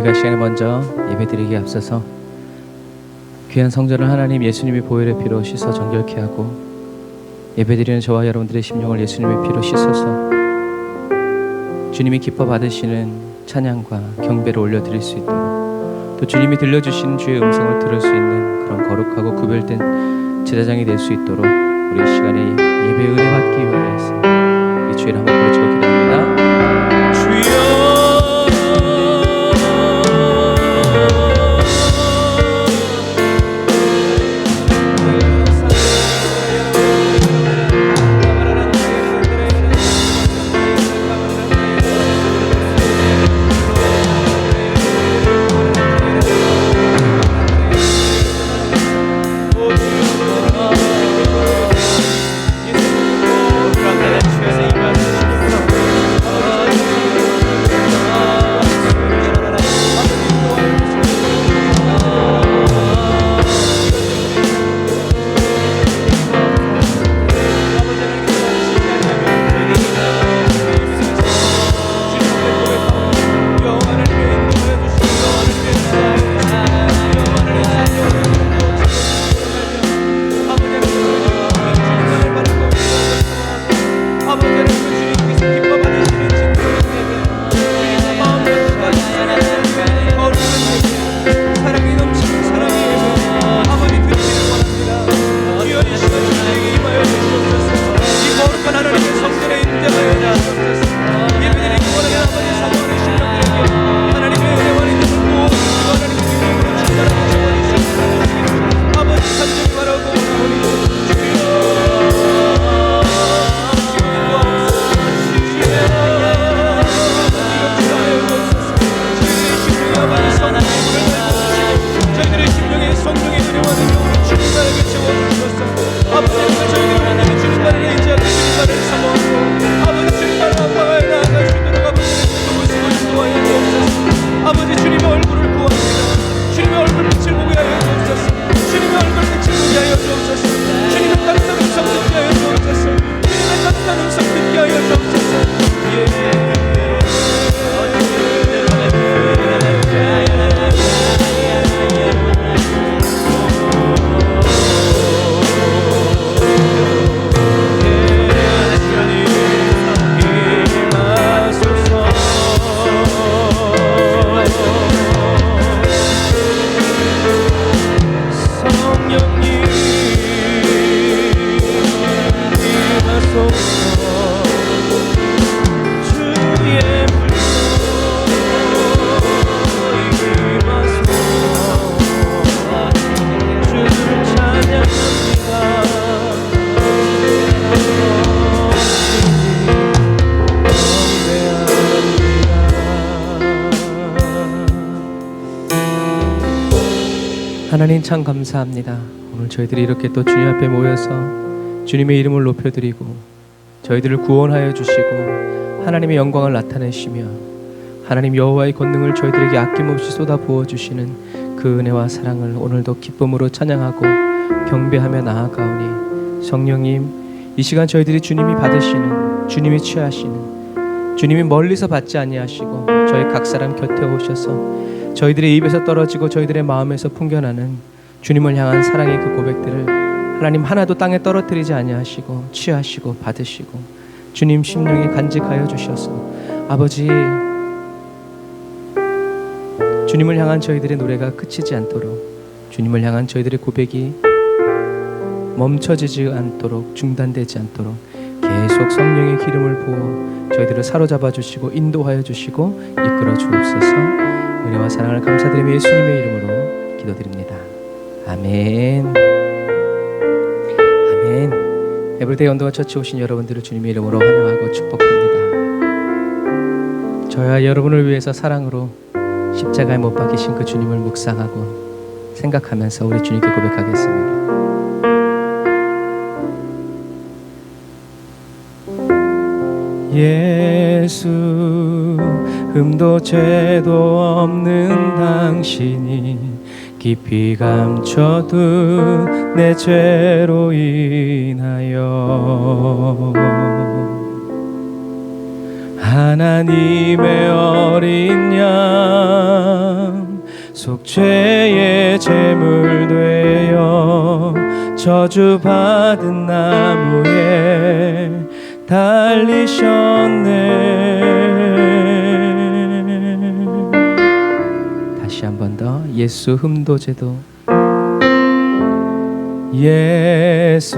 우리가 이 시간에 먼저 예배드리기에 앞서서 귀한 성전을 하나님 예수님의 보혈의 피로 씻어 정결케 하고 예배드리는 저와 여러분들의 심령을 예수님의 피로 씻어서 주님이 기뻐 받으시는 찬양과 경배를 올려드릴 수 있도록 또 주님이 들려주시는 주의 음성을 들을 수 있는 그런 거룩하고 구별된 제사장이 될 수 있도록 우리 이 시간에 예배 은혜 받기 위해서 우리 주의를 한번 부르짖고 기도합니다. 주여 하나님 참 감사합니다. 오늘 저희들이 이렇게 또 주님 앞에 모여서 주님의 이름을 높여드리고 저희들을 구원하여 주시고 하나님의 영광을 나타내시며 하나님 여호와의 권능을 저희들에게 아낌없이 쏟아 부어주시는 그 은혜와 사랑을 오늘도 기쁨으로 찬양하고 경배하며 나아가오니 성령님 이 시간 저희들이 주님이 받으시는 주님이 취하시는 주님이 멀리서 받지 아니하시고 저희 각 사람 곁에 오셔서 저희들의 입에서 떨어지고 저희들의 마음에서 풍겨나는 주님을 향한 사랑의 그 고백들을 하나님 하나도 땅에 떨어뜨리지 아니하시고 취하시고 받으시고 주님 심령에 간직하여 주셔서 아버지 주님을 향한 저희들의 노래가 그치지 않도록 주님을 향한 저희들의 고백이 멈춰지지 않도록 중단되지 않도록 계속 성령의 기름을 부어 저희들을 사로잡아 주시고 인도하여 주시고 이끌어 주옵소서. 은혜와 사랑을 감사드리며 예수님의 이름으로 기도드립니다. 아멘. 아멘. 에브리데이 언더가 처치 오신 여러분들을 주님의 이름으로 환영하고 축복합니다. 저와 여러분을 위해서 사랑으로 십자가에 못 박히신 그 주님을 묵상하고 생각하면서 우리 주님께 고백하겠습니다. 예수 흠도 죄도 없는 당신이 깊이 감춰둔 내 죄로 인하여 하나님의 어린 양 속죄의 제물 되어 저주받은 나무에 달리셨네. 다시 한 번 더. 예수 흠도제도. 예수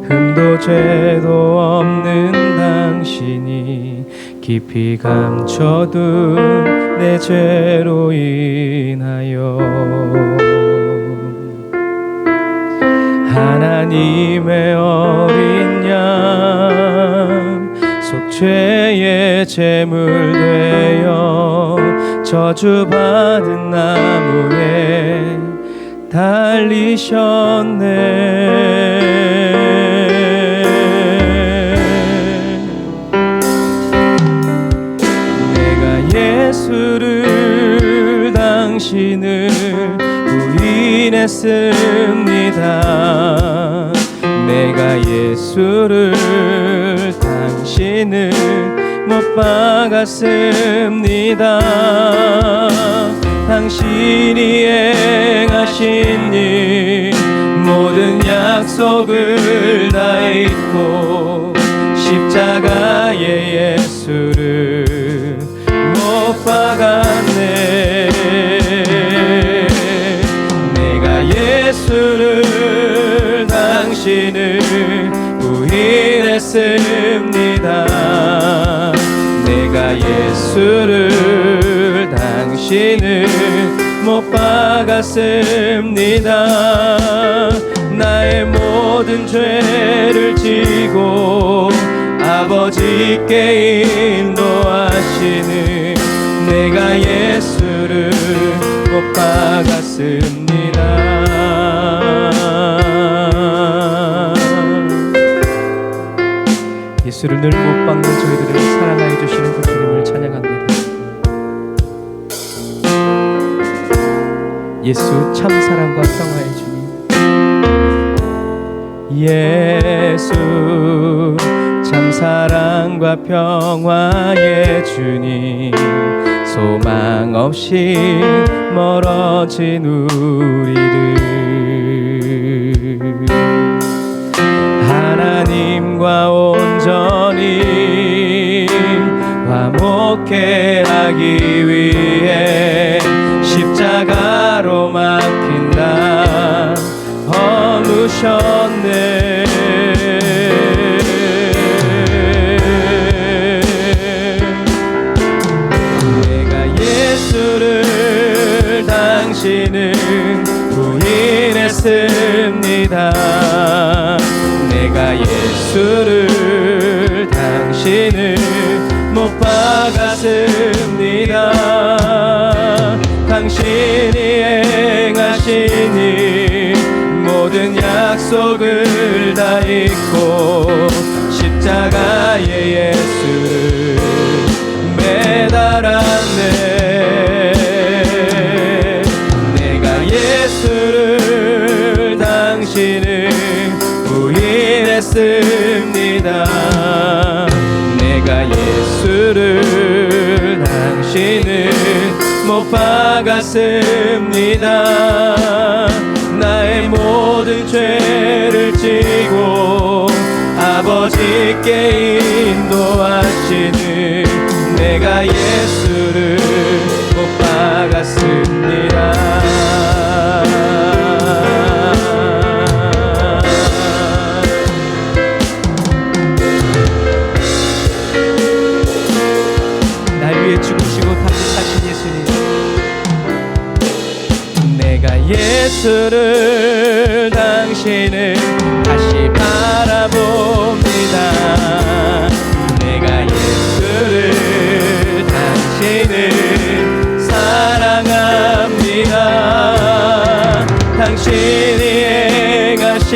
흠도죄도 없는 당신이 깊이 감춰둔 내 죄로 인하여 하나님의 어린 양 속죄의 제물 되어 저주받은 나무에 달리셨네. 내가 예수를 당신을 부인했습니다. 내가 예수를 당신을 못 박았습니다. 당신이 행하신 일 모든 약속을 다 잊고 십자가에 예수를 못 박았네. 내가 예수를 당신을 부인했습니다. 내가 예수를 당신을 못 박았습니다. 나의 모든 죄를 지고 아버지께 인도하시는 내가 예수를 못 박았습니다. 예수를 늘 못 박는 저희들을 사랑하여 주시는 그 주님을 찬양합니다. 예수 참사랑과 평화의 주님. 예수 참사랑과 평화의 주님. 소망 없이 멀어진 우리를 하나님과 온전히 화목해 하기 위해 십자가로 막힌다 허무셨네. 내가 예수를 당신을 부인했습니다. 내가 예수를 당신을 못 박았습니다. 당신이 행하신 일 모든 약속을 다 잊고 십자가에 예수를 매달았네. 내가 예수를 당신을 부인했습니다. 내가 예수를 당신을 못 박았습니다. 나의 모든 죄를 지고 아버지께 인도하시는 내가 예수를 못 박았습니다. 날 위해 죽으시고 다시 사신 예수님. 내가 예수를 당신을 다시 바라봅니다. 내가 예수를 당신을 사랑합니다. 당신이 행하신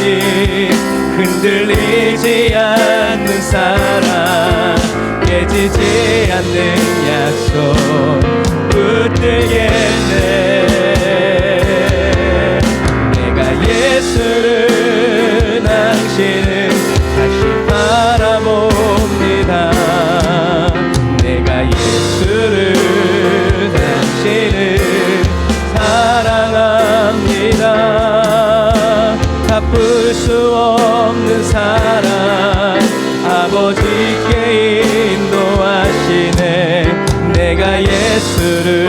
일 흔들리지 않는 사랑 깨지지 않는 약속 붙들겠네. 예수를 당신을 다시 바라봅니다. 갚을 수 없는 사랑 아버지께 인도하시네. 내가 예수를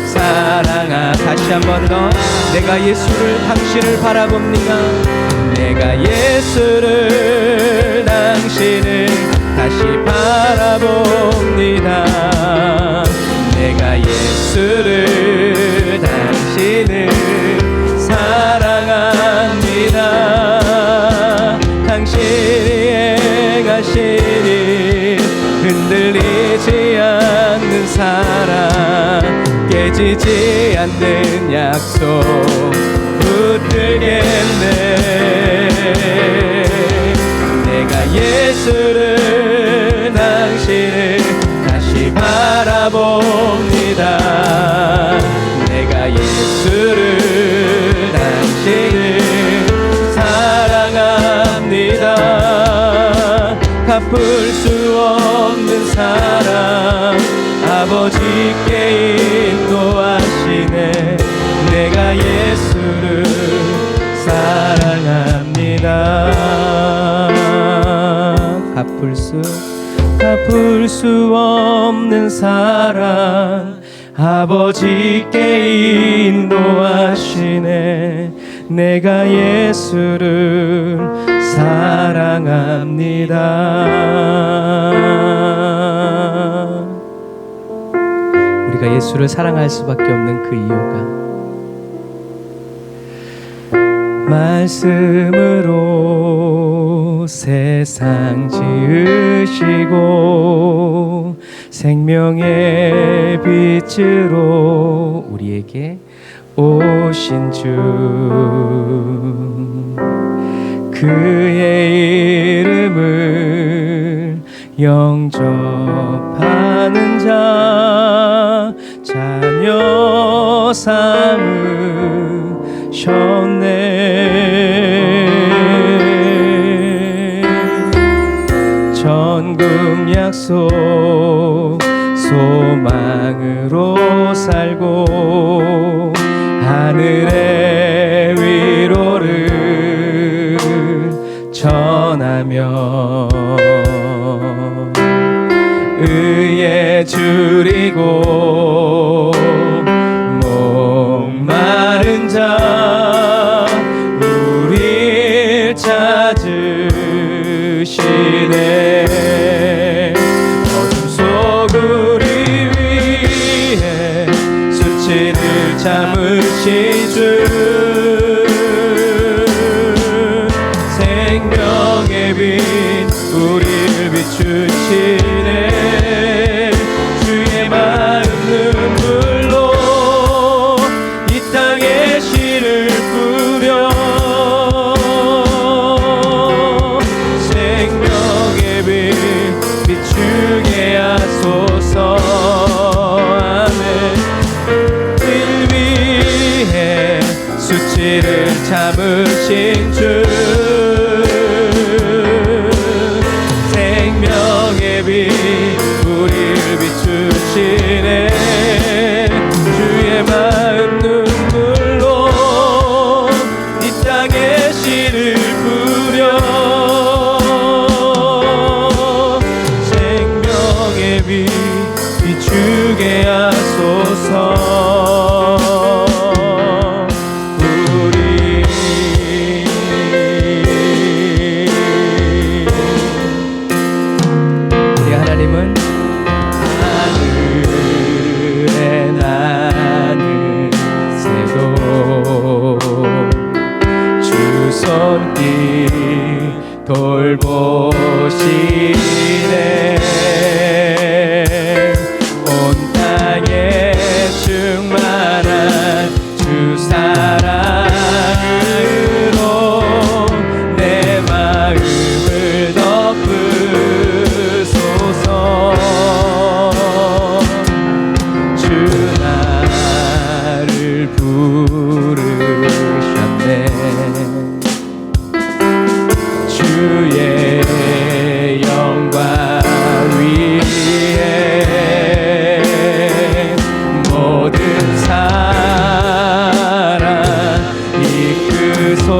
사랑하. 다시 한 번 더. 내가 예수를 당신을 바라봅니다. 내가 예수를 당신을 다시 바라봅니다. 내가 예수를 당신을 사랑합니다. 당신이 행하시니 흔들리지 않는 사랑 깨지지 않는 약속 붙들겠네. 내가 예수를 당신을 다시 바라봅니다. 내가 예수를 당신을 사랑합니다. 갚을 수 없는 사랑 아버지께 인도하시네. 내가 예수를 사랑합니다. 갚을 수 없는 사랑 아버지께 인도하시네. 내가 예수를 사랑합니다. 우리가 예수를 사랑할 수밖에 없는 그 이유가 말씀으로 세상 지으시고 생명의 빛으로 우리에게 오신 주, 그의 이름을 영접하는 자 자녀 삼으셨네. 천국 약속 소망으로 살고 하늘의 위로를 전하며 의에 줄이고 목마른 자 우릴 찾으시네. 어둠 속 우리 위에 수치를 참으신 주, 생명의 빛 우리를 비추시네. 주의 마음 눈물로 이 땅에 씨를 뿌려 생명의 빛 비추게 하소서. 아멘. 길 위에 수치를 참으신 주, 생명의 빛 우리를 비추시네. 주의 마음 눈물로 이 땅에 씨를 뿌려 생명의 빛 비추게 하소서. 우리 하나님은 하늘에 나는 새도 주 손길 돌보시네. 온 땅에 충만한 주 사랑으로 내 마음을 덮으소서. 주 나를 부르셨네. 주의 영광 위에 모든 사랑 이끄소.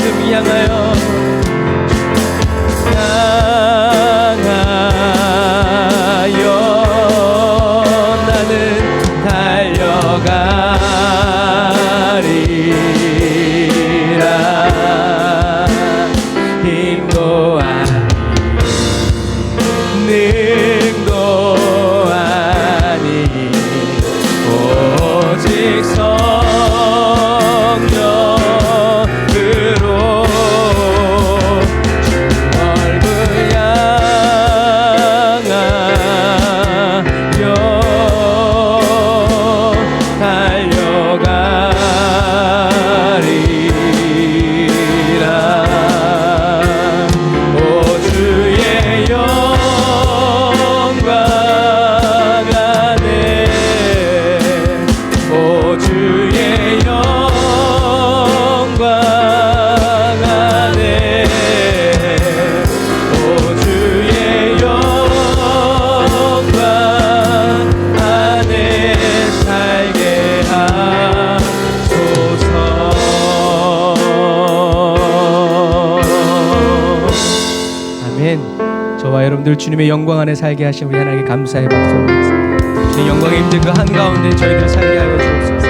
말씀 향하여 나는 달려가리라. 힘도 아니 능도 아니 오직 성령으로 얼굴 향하여 달려가리라. 오 주의 영광 안에 오 주의 영광 안에 오 주의 영광 안에 살게 하소서. 아멘. 저와 여러분들 주님의 영광 안에 살게 하신 우리 하나님께 감사의 박수 올리겠습니다. 주님 영광의 임재 그 한가운데 저희들을 살게 하여 주옵소서.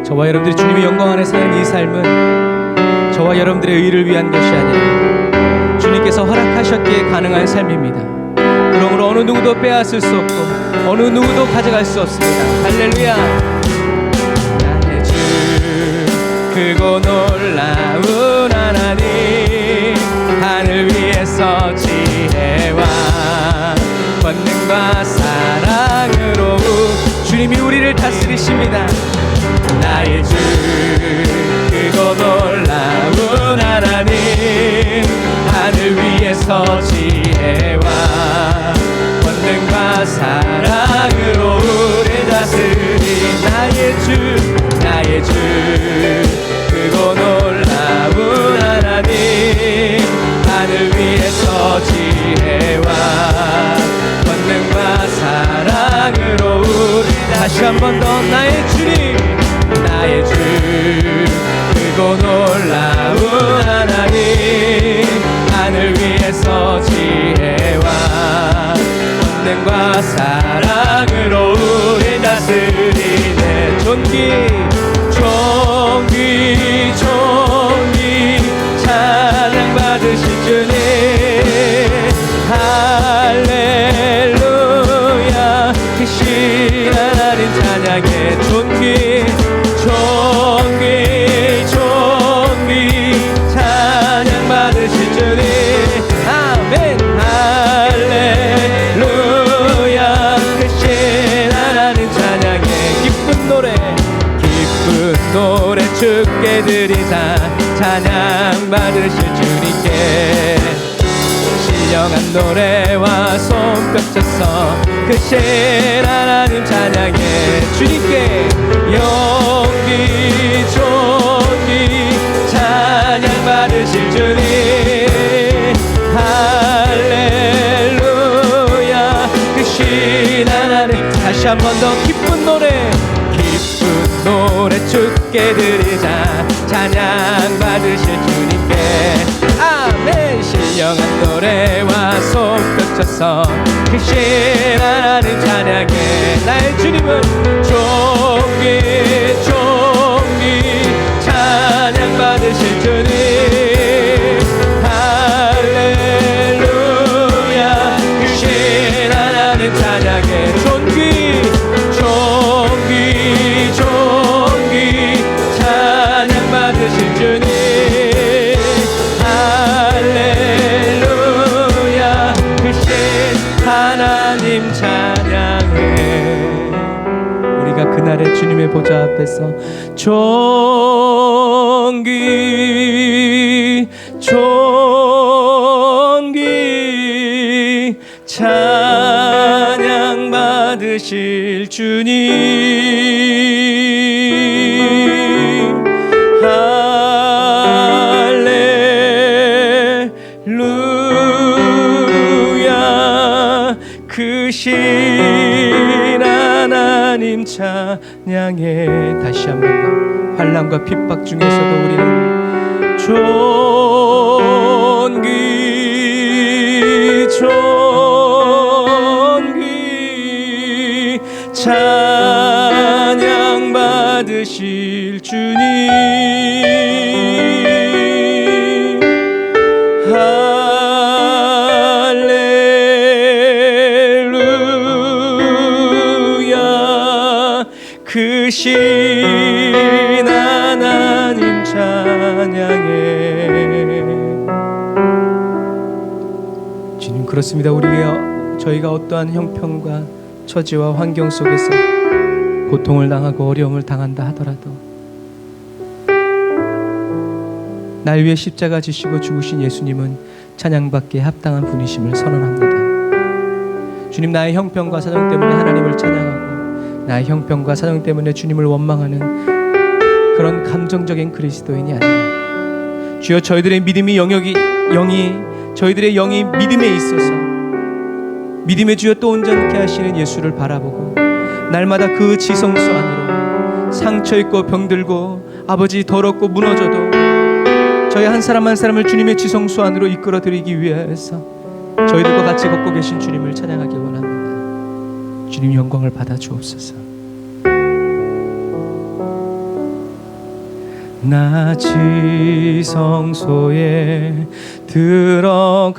저와 여러분들이 주님의 영광 안에 사는 이 삶은 저와 여러분들의 의를 위한 것이 아니라 주님께서 허락하셨기에 가능한 삶입니다. 그러므로 어느 누구도 빼앗을 수 없고 어느 누구도 가져갈 수 없습니다. 할렐루야. 나의 주 크고 놀라운 하나님, 하늘 위에서 지혜와 권능과 사랑으로 주님이 우리를 다스리십니다. 나의 주 크고 놀라운 하나님, 하늘 위에서 지혜와 권능과 사랑으로 우리 다스린 나의 주 크고 놀라운 하나님, 하늘 위에서 지혜와 권능과 사랑으로 우리 다시 한 번 더 나의 주님, 나의 주 크고 놀라운 하나님, 하늘 위에서 지혜와 권능과 사랑으로 우리 다스리네. 존귀 찬양 받으실 주님, 할렐루야. 크신 하나님 찬양해. 존귀 찬양 받으실 주님, 아멘. 할렐루야. 크신 하나님 찬양해. 기쁜 노래 주께 드리자. 찬양 받으실 주님께 신령한 노래와 손뼉쳐서 크신 하나님 찬양해. 주님께 존귀 찬양 받으실 주님, 할렐루야. 크신 하나님. 다시 한 번 더 기쁜 노래 주께 드리자. 찬양 받으실 주님께 아멘. 신령한 노래와 손뼉쳐서 크신 하나님 찬양해. 나의 주님은 존귀 찬양 받으실 주님, 할렐루야. 크신 하나님 찬양해. 존귀 찬양 받으실 주님, 할렐루야. 크신 하나님 찬양해. 우리가 그날의 주님의 보좌 앞에서 존귀 찬양 받으실 주님, 할렐루야. 찬양해. 다시 한 번 더. 환난과 핍박 중에서도 우리는 존귀 찬양 받으실 주님 할렐루야 크신 하나님 찬양해. 주님, 그렇습니다. 저희가 어떠한 형편과 처지와 환경 속에서 고통을 당하고 어려움을 당한다 하더라도 날 위해 십자가 지시고 죽으신 예수님은 찬양받기에 합당한 분이심을 선언합니다. 주님, 나의 형편과 사정 때문에 하나님을 찬양하고 나의 형편과 사정 때문에 주님을 원망하는 그런 감정적인 그리스도인이 아니라 주여, 저희들의 믿음이 저희들의 영이 믿음에 있어서 믿음의 주여 또 온전케 하시는 예수를 바라보고 날마다 그 지성소 안으로 상처 있고 병들고 아버지 더럽고 무너져도 저희 한 사람 한 사람을 주님의 지성소 안으로 이끌어 드리기 위해서 저희들과 같이 걷고 계신 주님을 찬양하기 원합니다. 주님, 영광을 받아 주옵소서. 나 지성소에 들어가네.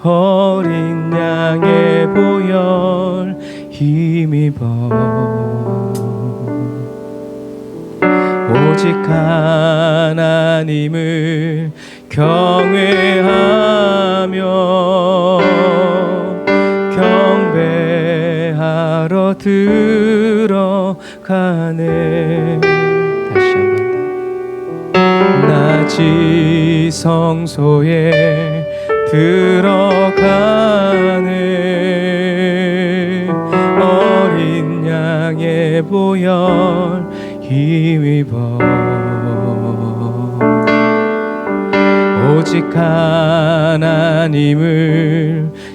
어린 양의 보혈 힘입어 오직 하나님을 경외하며 경배하러 들어가네. 다시 한 번 더. 낮이 성소에 들어가네. 어린 양의 보혈 힘입어 오직 하나님을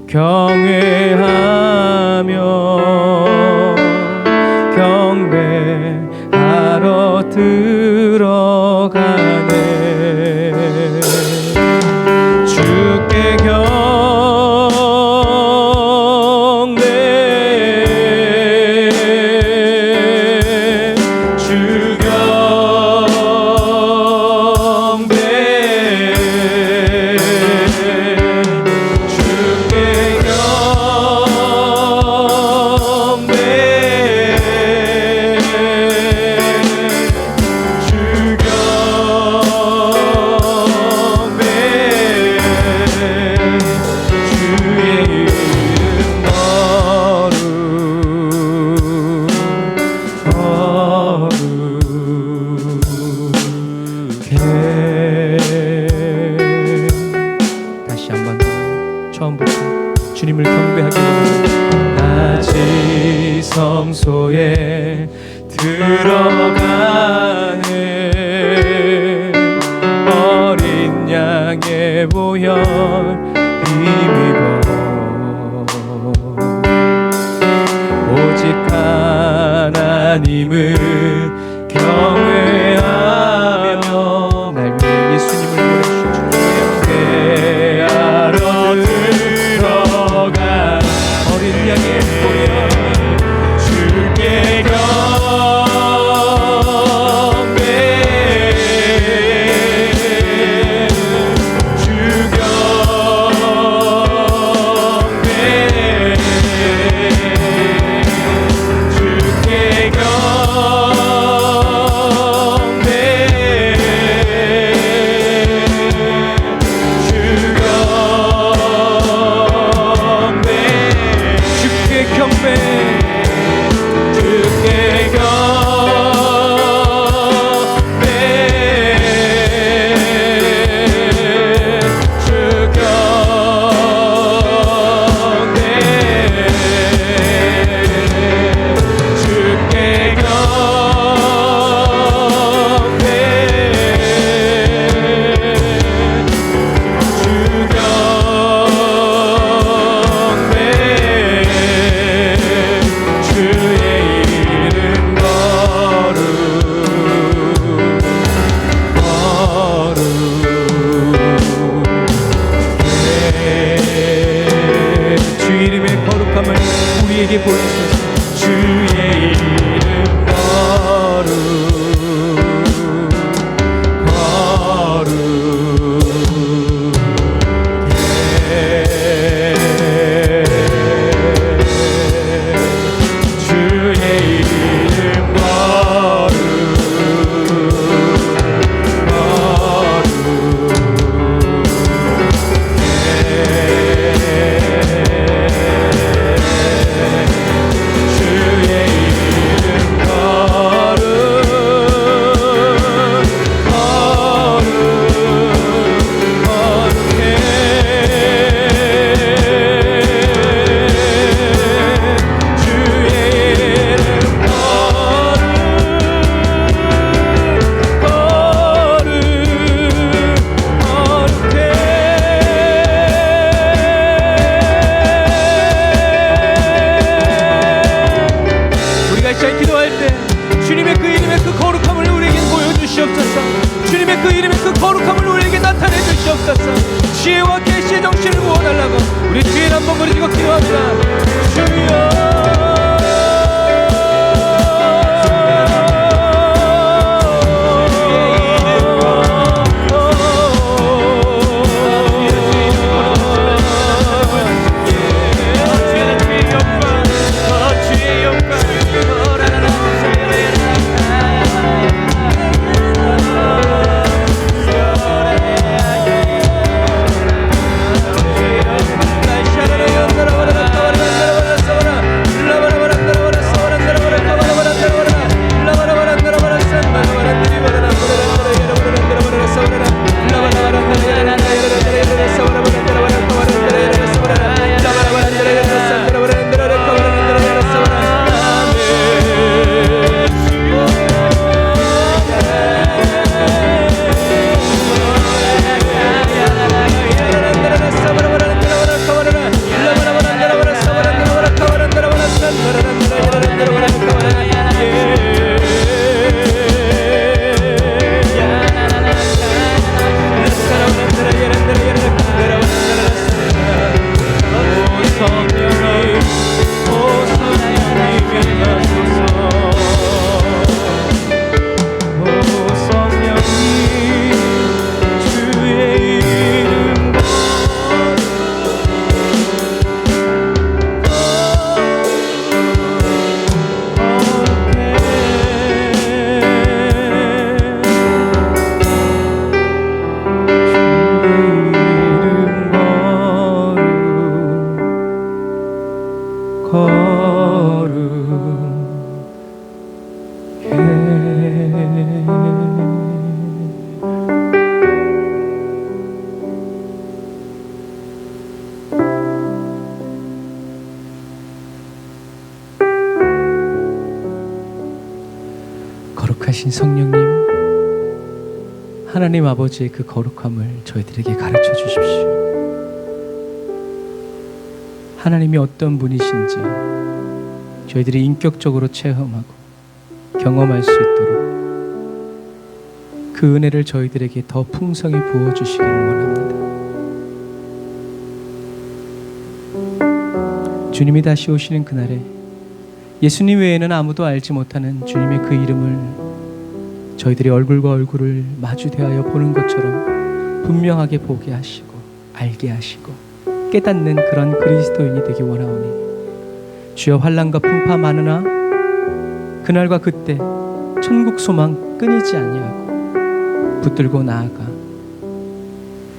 경외하며 경배하러 들어가네. 주께 다시 한 번 처음부터 주님을 경배하기 원합니다. 낮이 성소에 들어가네. 어린 양의 보혈 힘입어 오직 하나님을 경외하며 날 위해 예수님을 보내주신 경배하러 들어가. 어린 양의 보혈 주께 경배 주 경배 주께 경배 주 경배 주께 경배 주께 경배 주 경배 주께 경배 주 경배 지혜와 계시의 정신을 부어달라고 우리 주인 한번 부르짖고 기도합니다. 주여 거룩하신 성령님, 하나님 아버지의 그 거룩함을 저희들에게 가르쳐 주십시오. 하나님이 어떤 분이신지 저희들이 인격적으로 체험하고 경험할 수 있도록 그 은혜를 저희들에게 더 풍성히 부어주시기를 원합니다. 주님이 다시 오시는 그날에 예수님 외에는 아무도 알지 못하는 주님의 그 이름을 저희들이 얼굴과 얼굴을 마주 대하여 보는 것처럼 분명하게 보게 하시고 알게 하시고 깨닫는 그런 그리스도인이 되기 원하오니 주여 환난과 풍파 많으나 그날과 그때 천국 소망 끊이지 아니하고 붙들고 나아가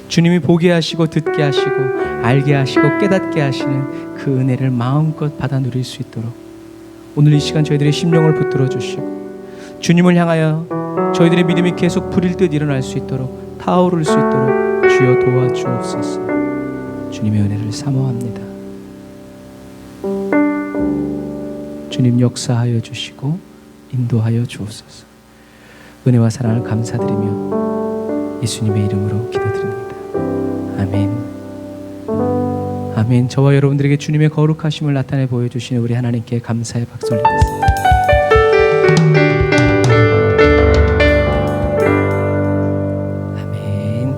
주님이 보게 하시고 듣게 하시고 알게 하시고 깨닫게 하시는 그 은혜를 마음껏 받아 누릴 수 있도록 오늘 이 시간 저희들의 심령을 붙들어 주시고 주님을 향하여 저희들의 믿음이 계속 불일 듯 일어날 수 있도록 타오를 수 있도록 주여 도와주옵소서. 주님의 은혜를 사모합니다. 주님 역사하여 주시고 인도하여 주옵소서. 은혜와 사랑을 감사드리며 예수님의 이름으로 기도드립니다. 아멘. 아멘. 저와 여러분들에게 주님의 거룩하심을 나타내 보여주시는 우리 하나님께 감사의 박수 올리겠습니다. 아멘.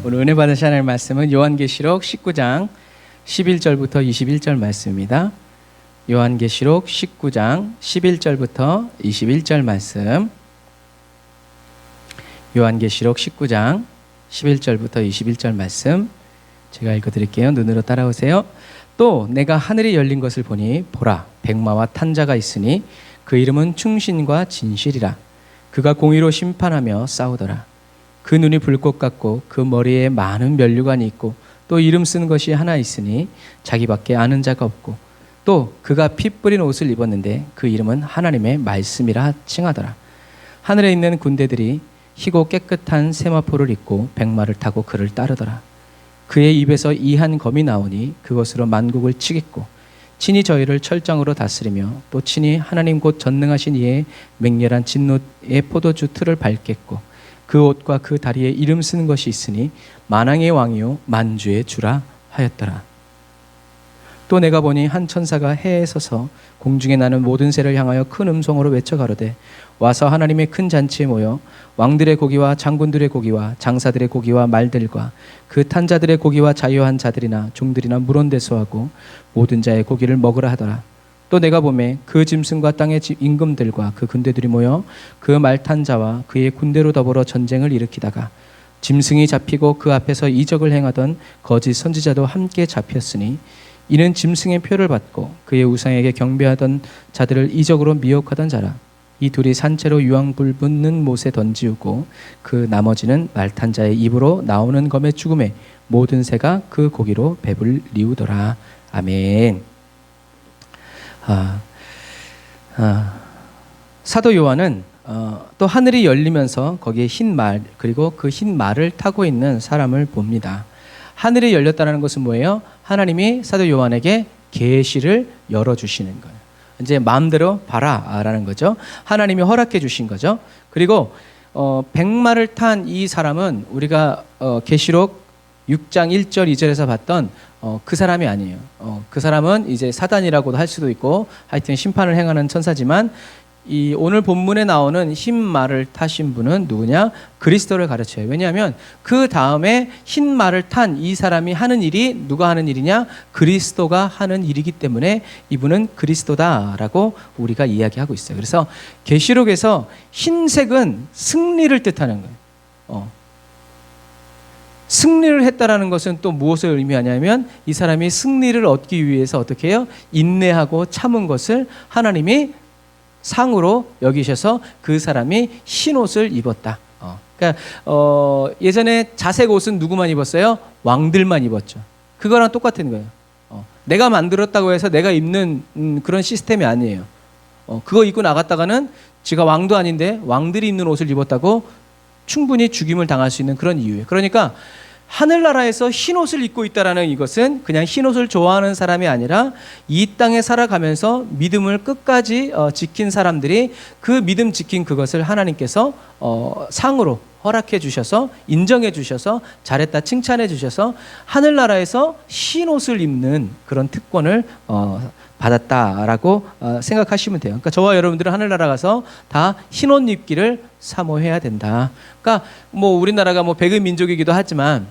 오늘 은혜 받으실 하나님의 말씀은 요한계시록 19장 11절부터 21절 말씀입니다. 요한계시록 19장 11절부터 21절 말씀. 요한계시록 19장 11절부터 21절 말씀 제가 읽어드릴게요. 눈으로 따라오세요. 또 내가 하늘이 열린 것을 보니 보라 백마와 탄 자가 있으니 그 이름은 충신과 진실이라. 그가 공의로 심판하며 싸우더라. 그 눈이 불꽃 같고 그 머리에 많은 면류관이 있고 또 이름 쓴 것이 하나 있으니 자기밖에 아는 자가 없고 또 그가 피 뿌린 옷을 입었는데 그 이름은 하나님의 말씀이라 칭하더라. 하늘에 있는 군대들이 희고 깨끗한 세마포를 입고 백마를 타고 그를 따르더라. 그의 입에서 이한 검이 나오니 그것으로 만국을 치겠고 친히 저희를 철장으로 다스리며 또 친히 하나님 곧 전능하신 이의 맹렬한 진노의 포도주 틀을 밟겠고 그 옷과 그 다리에 이름 쓴 것이 있으니 만왕의 왕이요 만주의 주라 하였더라. 또 내가 보니 한 천사가 해에 서서 공중에 나는 모든 새를 향하여 큰 음성으로 외쳐 가로되 와서 하나님의 큰 잔치에 모여 왕들의 고기와 장군들의 고기와 장사들의 고기와 말들과 그 탄 자들의 고기와 자유한 자들이나 종들이나 물온대소하고 모든 자의 고기를 먹으라 하더라. 또 내가 보매 그 짐승과 땅의 임금들과 그 군대들이 모여 그 말 탄 자와 그의 군대로 더불어 전쟁을 일으키다가 짐승이 잡히고 그 앞에서 이적을 행하던 거짓 선지자도 함께 잡혔으니 이는 짐승의 표를 받고 그의 우상에게 경배하던 자들을 이적으로 미혹하던 자라. 이 둘이 산채로 유황불 붙는 못에 던지우고 그 나머지는 말탄 자의 입으로 나오는 검의 죽음에 모든 새가 그 고기로 배불리우더라. 아멘. 사도 요한은 또 하늘이 열리면서 거기에 흰 말 그리고 그 흰 말을 타고 있는 사람을 봅니다. 하늘이 열렸다는 것은 뭐예요? 하나님이 사도 요한에게 계시를 열어주시는 거예요. 이제 마음대로 봐라라는 거죠. 하나님이 허락해 주신 거죠. 그리고 백마를 탄 이 사람은 우리가 계시록 6장 1절 2절에서 봤던 그 사람이 아니에요. 그 사람은 이제 사단이라고도 할 수도 있고 하여튼 심판을 행하는 천사지만 이 오늘 본문에 나오는 흰 말을 타신 분은 누구냐? 그리스도를 가르쳐요. 왜냐하면 그 다음에 흰 말을 탄 이 사람이 하는 일이 누가 하는 일이냐? 그리스도가 하는 일이기 때문에 이분은 그리스도다라고 우리가 이야기하고 있어요. 그래서 계시록에서 흰색은 승리를 뜻하는 거예요. 승리를 했다라는 것은 또 무엇을 의미하냐면 이 사람이 승리를 얻기 위해서 어떻게 해요? 인내하고 참은 것을 하나님이 상으로 여기셔서 그 사람이 흰 옷을 입었다. 그러니까 예전에 자색 옷은 누구만 입었어요? 왕들만 입었죠. 그거랑 똑같은 거예요. 내가 만들었다고 해서 내가 입는 그런 시스템이 아니에요. 그거 입고 나갔다가는 지가 왕도 아닌데 왕들이 입는 옷을 입었다고 충분히 죽임을 당할 수 있는 그런 이유예요. 그러니까 하늘나라에서 흰옷을 입고 있다는 이것은 그냥 흰옷을 좋아하는 사람이 아니라 이 땅에 살아가면서 믿음을 끝까지 지킨 사람들이 그 믿음 지킨 그것을 하나님께서 상으로 허락해 주셔서 인정해 주셔서 잘했다 칭찬해 주셔서 하늘나라에서 흰옷을 입는 그런 특권을 받았다라고 생각하시면 돼요. 그러니까 저와 여러분들은 하늘나라 가서 다 흰옷 입기를 사모해야 된다. 그러니까 뭐 우리나라가 뭐 백의 민족이기도 하지만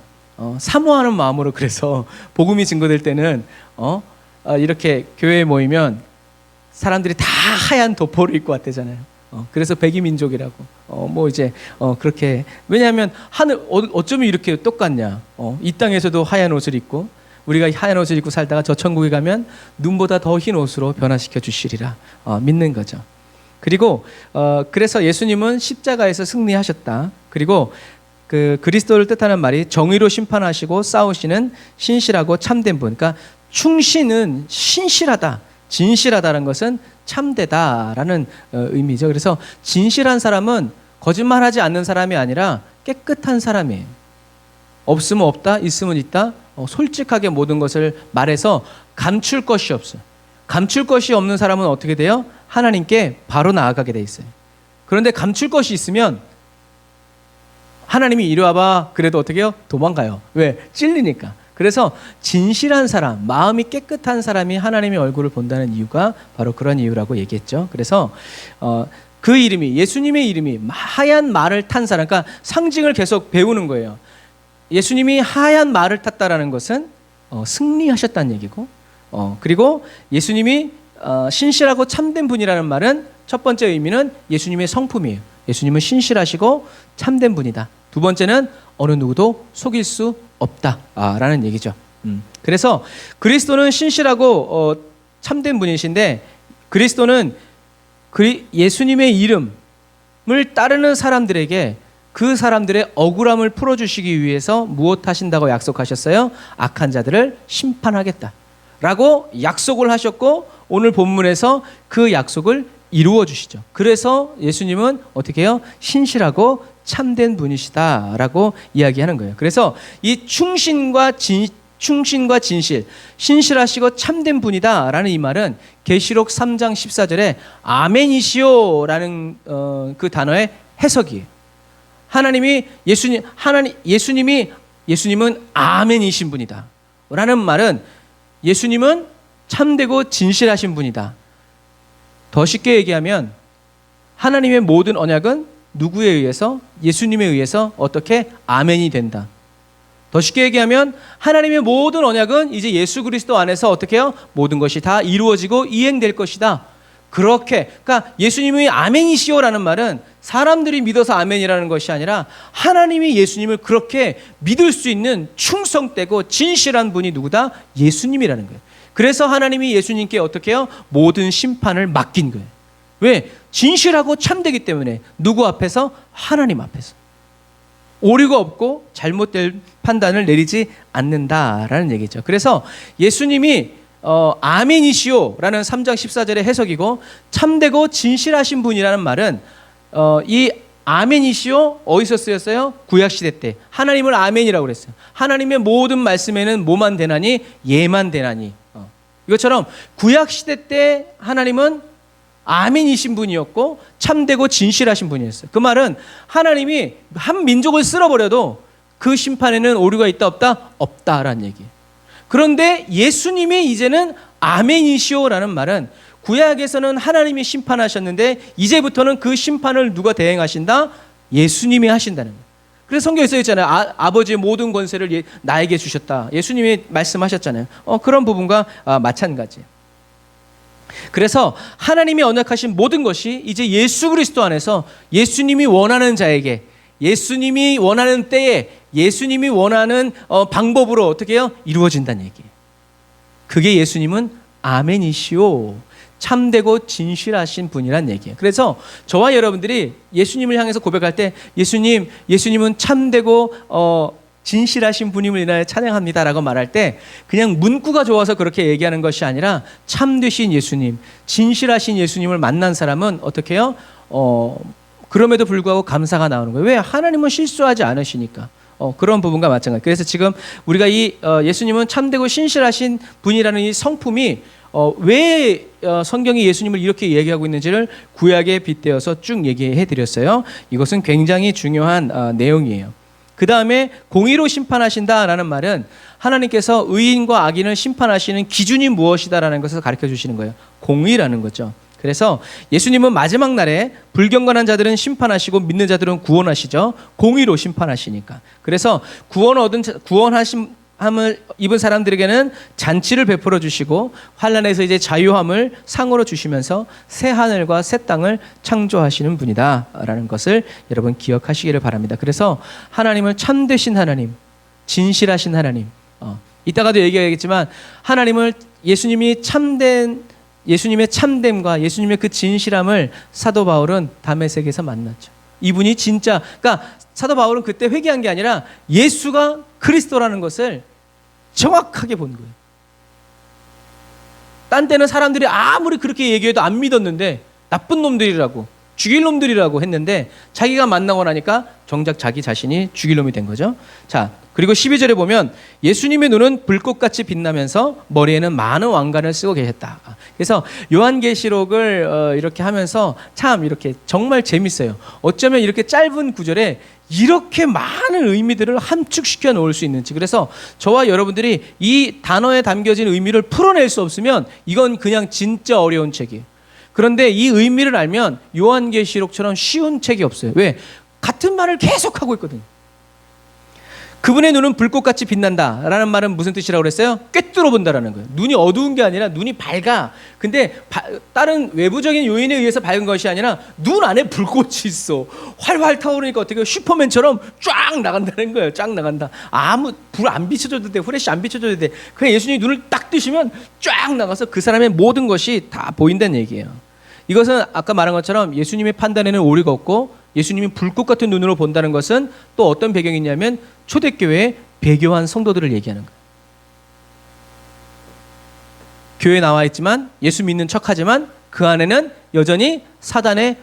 사모하는 마음으로 그래서 복음이 증거될 때는 이렇게 교회에 모이면 사람들이 다 하얀 도포를 입고 왔대잖아요. 그래서 백의 민족이라고 뭐 이제 그렇게 왜냐하면 하늘 어쩌면 이렇게 똑같냐? 이 땅에서도 하얀 옷을 입고 우리가 하얀 옷을 입고 살다가 저 천국에 가면 눈보다 더 흰 옷으로 변화시켜 주시리라 믿는 거죠. 그리고 그래서 예수님은 십자가에서 승리하셨다. 그리고 그 그리스도를 뜻하는 말이 정의로 심판하시고 싸우시는 신실하고 참된 분. 그러니까 충신은 신실하다, 진실하다는 것은 참되다라는 의미죠. 그래서 진실한 사람은 거짓말하지 않는 사람이 아니라 깨끗한 사람이에요. 없으면 없다, 있으면 있다. 솔직하게 모든 것을 말해서 감출 것이 없어요. 감출 것이 없는 사람은 어떻게 돼요? 하나님께 바로 나아가게 돼 있어요. 그런데 감출 것이 있으면 하나님이 이리 와봐 그래도 어떻게 해요? 도망가요. 왜? 찔리니까. 그래서 진실한 사람, 마음이 깨끗한 사람이 하나님의 얼굴을 본다는 이유가 바로 그런 이유라고 얘기했죠. 그래서 그 이름이 예수님의 이름이 하얀 말을 탄 사람, 그러니까 상징을 계속 배우는 거예요. 예수님이 하얀 말을 탔다라는 것은 승리하셨다는 얘기고, 그리고 예수님이 신실하고 참된 분이라는 말은 첫 번째 의미는 예수님의 성품이에요. 예수님은 신실하시고 참된 분이다. 두 번째는 어느 누구도 속일 수 없다라는 얘기죠. 그래서 그리스도는 신실하고 참된 분이신데, 그리스도는 예수님의 이름을 따르는 사람들에게 그 사람들의 억울함을 풀어주시기 위해서 무엇 하신다고 약속하셨어요? 악한 자들을 심판하겠다 라고 약속을 하셨고, 오늘 본문에서 그 약속을 이루어 주시죠. 그래서 예수님은 어떻게 해요? 신실하고 참된 분이시다라고 이야기하는 거예요. 그래서 이 충신과 진실, 신실하시고 참된 분이다라는 이 말은 계시록 3장 14절에 아멘이시오라는 그 단어의 해석이에요. 예수님은 아멘이신 분이다 라는 말은 예수님은 참되고 진실하신 분이다. 더 쉽게 얘기하면 하나님의 모든 언약은 누구에 의해서? 예수님에 의해서 어떻게 아멘이 된다. 더 쉽게 얘기하면 하나님의 모든 언약은 이제 예수 그리스도 안에서 어떻게 해요? 모든 것이 다 이루어지고 이행될 것이다. 그러니까 예수님이 아멘이시오라는 말은 사람들이 믿어서 아멘이라는 것이 아니라 하나님이 예수님을 그렇게 믿을 수 있는 충성되고 진실한 분이 누구다? 예수님이라는 거예요. 그래서 하나님이 예수님께 어떻게 해요? 모든 심판을 맡긴 거예요. 왜? 진실하고 참되기 때문에. 누구 앞에서? 하나님 앞에서. 오류가 없고 잘못된 판단을 내리지 않는다라는 얘기죠. 그래서 예수님이 아멘이시오라는 3장 14절의 해석이고, 참되고 진실하신 분이라는 말은 이 아멘이시오 어디서 쓰였어요? 구약시대 때 하나님을 아멘이라고 그랬어요. 하나님의 모든 말씀에는 뭐만 되나니? 예만 되나니. 이것처럼 구약시대 때 하나님은 아멘이신 분이었고 참되고 진실하신 분이었어요. 그 말은 하나님이 한 민족을 쓸어버려도 그 심판에는 오류가 있다 없다? 없다라는 얘기예요. 그런데 예수님이 이제는 아멘이시오라는 말은 구약에서는 하나님이 심판하셨는데 이제부터는 그 심판을 누가 대행하신다? 예수님이 하신다는 거예요. 그래서 성경에 써 있잖아요. 아버지의 모든 권세를 나에게 주셨다. 예수님이 말씀하셨잖아요. 그런 부분과 마찬가지예요. 그래서 하나님이 언약하신 모든 것이 이제 예수 그리스도 안에서 예수님이 원하는 자에게, 예수님이 원하는 때에, 예수님이 원하는 방법으로 어떻게 해요? 이루어진다는 얘기예요. 그게 예수님은 아멘이시오, 참되고 진실하신 분이란 얘기예요. 그래서 저와 여러분들이 예수님을 향해서 고백할 때 예수님은 참되고 진실하신 분임을 인하여 찬양합니다라고 말할 때 그냥 문구가 좋아서 그렇게 얘기하는 것이 아니라 참되신 예수님, 진실하신 예수님을 만난 사람은 어떻게 해요? 그럼에도 불구하고 감사가 나오는 거예요. 왜? 하나님은 실수하지 않으시니까. 그런 부분과 마찬가지. 그래서 지금 우리가 이 예수님은 참되고 신실하신 분이라는 이 성품이 왜 성경이 예수님을 이렇게 얘기하고 있는지를 구약에 빗대어서 쭉 얘기해 드렸어요. 이것은 굉장히 중요한 내용이에요. 그 다음에 공의로 심판하신다라는 말은 하나님께서 의인과 악인을 심판하시는 기준이 무엇이다라는 것을 가르쳐 주시는 거예요. 공의라는 거죠. 그래서 예수님은 마지막 날에 불경건한 자들은 심판하시고 믿는 자들은 구원하시죠. 공의로 심판하시니까. 그래서 구원하심을 입은 사람들에게는 잔치를 베풀어 주시고 환난에서 이제 자유함을 상으로 주시면서 새 하늘과 새 땅을 창조하시는 분이다라는 것을 여러분 기억하시기를 바랍니다. 그래서 하나님은 참되신 하나님, 진실하신 하나님. 이따가도 얘기하겠지만 예수님의 참됨과 예수님의 그 진실함을 사도 바울은 다메섹에서 만났죠. 이분이 진짜, 그러니까 사도 바울은 그때 회개한 게 아니라 예수가 그리스도라는 것을 정확하게 본 거예요. 딴 때는 사람들이 아무리 그렇게 얘기해도 안 믿었는데 나쁜 놈들이라고, 죽일 놈들이라고 했는데 자기가 만나고 나니까 정작 자기 자신이 죽일 놈이 된 거죠. 자, 그리고 12절에 보면 예수님의 눈은 불꽃같이 빛나면서 머리에는 많은 왕관을 쓰고 계셨다. 그래서 요한계시록을 이렇게 하면서 참 이렇게 정말 재밌어요. 어쩌면 이렇게 짧은 구절에 이렇게 많은 의미들을 함축시켜 놓을 수 있는지. 그래서 저와 여러분들이 이 단어에 담겨진 의미를 풀어낼 수 없으면 이건 그냥 진짜 어려운 책이에요. 그런데 이 의미를 알면 요한계시록처럼 쉬운 책이 없어요. 왜? 같은 말을 계속 하고 있거든요. 그분의 눈은 불꽃같이 빛난다라는 말은 무슨 뜻이라고 그랬어요? 꿰뚫어 본다라는 거예요. 눈이 어두운 게 아니라 눈이 밝아. 근데 다른 외부적인 요인에 의해서 밝은 것이 아니라 눈 안에 불꽃이 있어. 활활 타오르니까 어떻게 슈퍼맨처럼 쫙 나간다는 거예요. 쫙 나간다. 아무 불 안 비춰줘도 돼. 후레쉬 안 비춰줘도 돼. 그냥 예수님이 눈을 딱 뜨시면 쫙 나가서 그 사람의 모든 것이 다 보인다는 얘기예요. 이것은 아까 말한 것처럼 예수님의 판단에는 오류가 없고 예수님이 불꽃 같은 눈으로 본다는 것은 또 어떤 배경이 있냐면 초대교회의 배교한 성도들을 얘기하는 거예요. 교회에 나와 있지만 예수 믿는 척하지만 그 안에는 여전히 사단의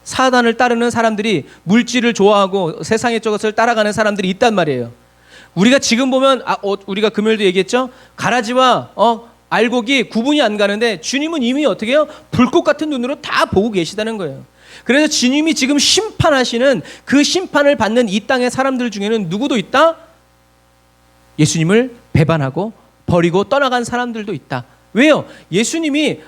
사단을 따르는 사람들이, 물질을 좋아하고 세상의 것을 따라가는 사람들이 있단 말이에요. 우리가 지금 보면 우리가 금요일도 얘기했죠. 가라지와 알곡이 구분이 안 가는데 주님은 이미 어떻게 해요? 불꽃 같은 눈으로 다 보고 계시다는 거예요. 그래서 주님이 지금 심판하시는 그 심판을 받는 이 땅의 사람들 중에는 누구도 있다? 예수님을 배반하고 버리고 떠나간 사람들도 있다. 왜요? 예수님이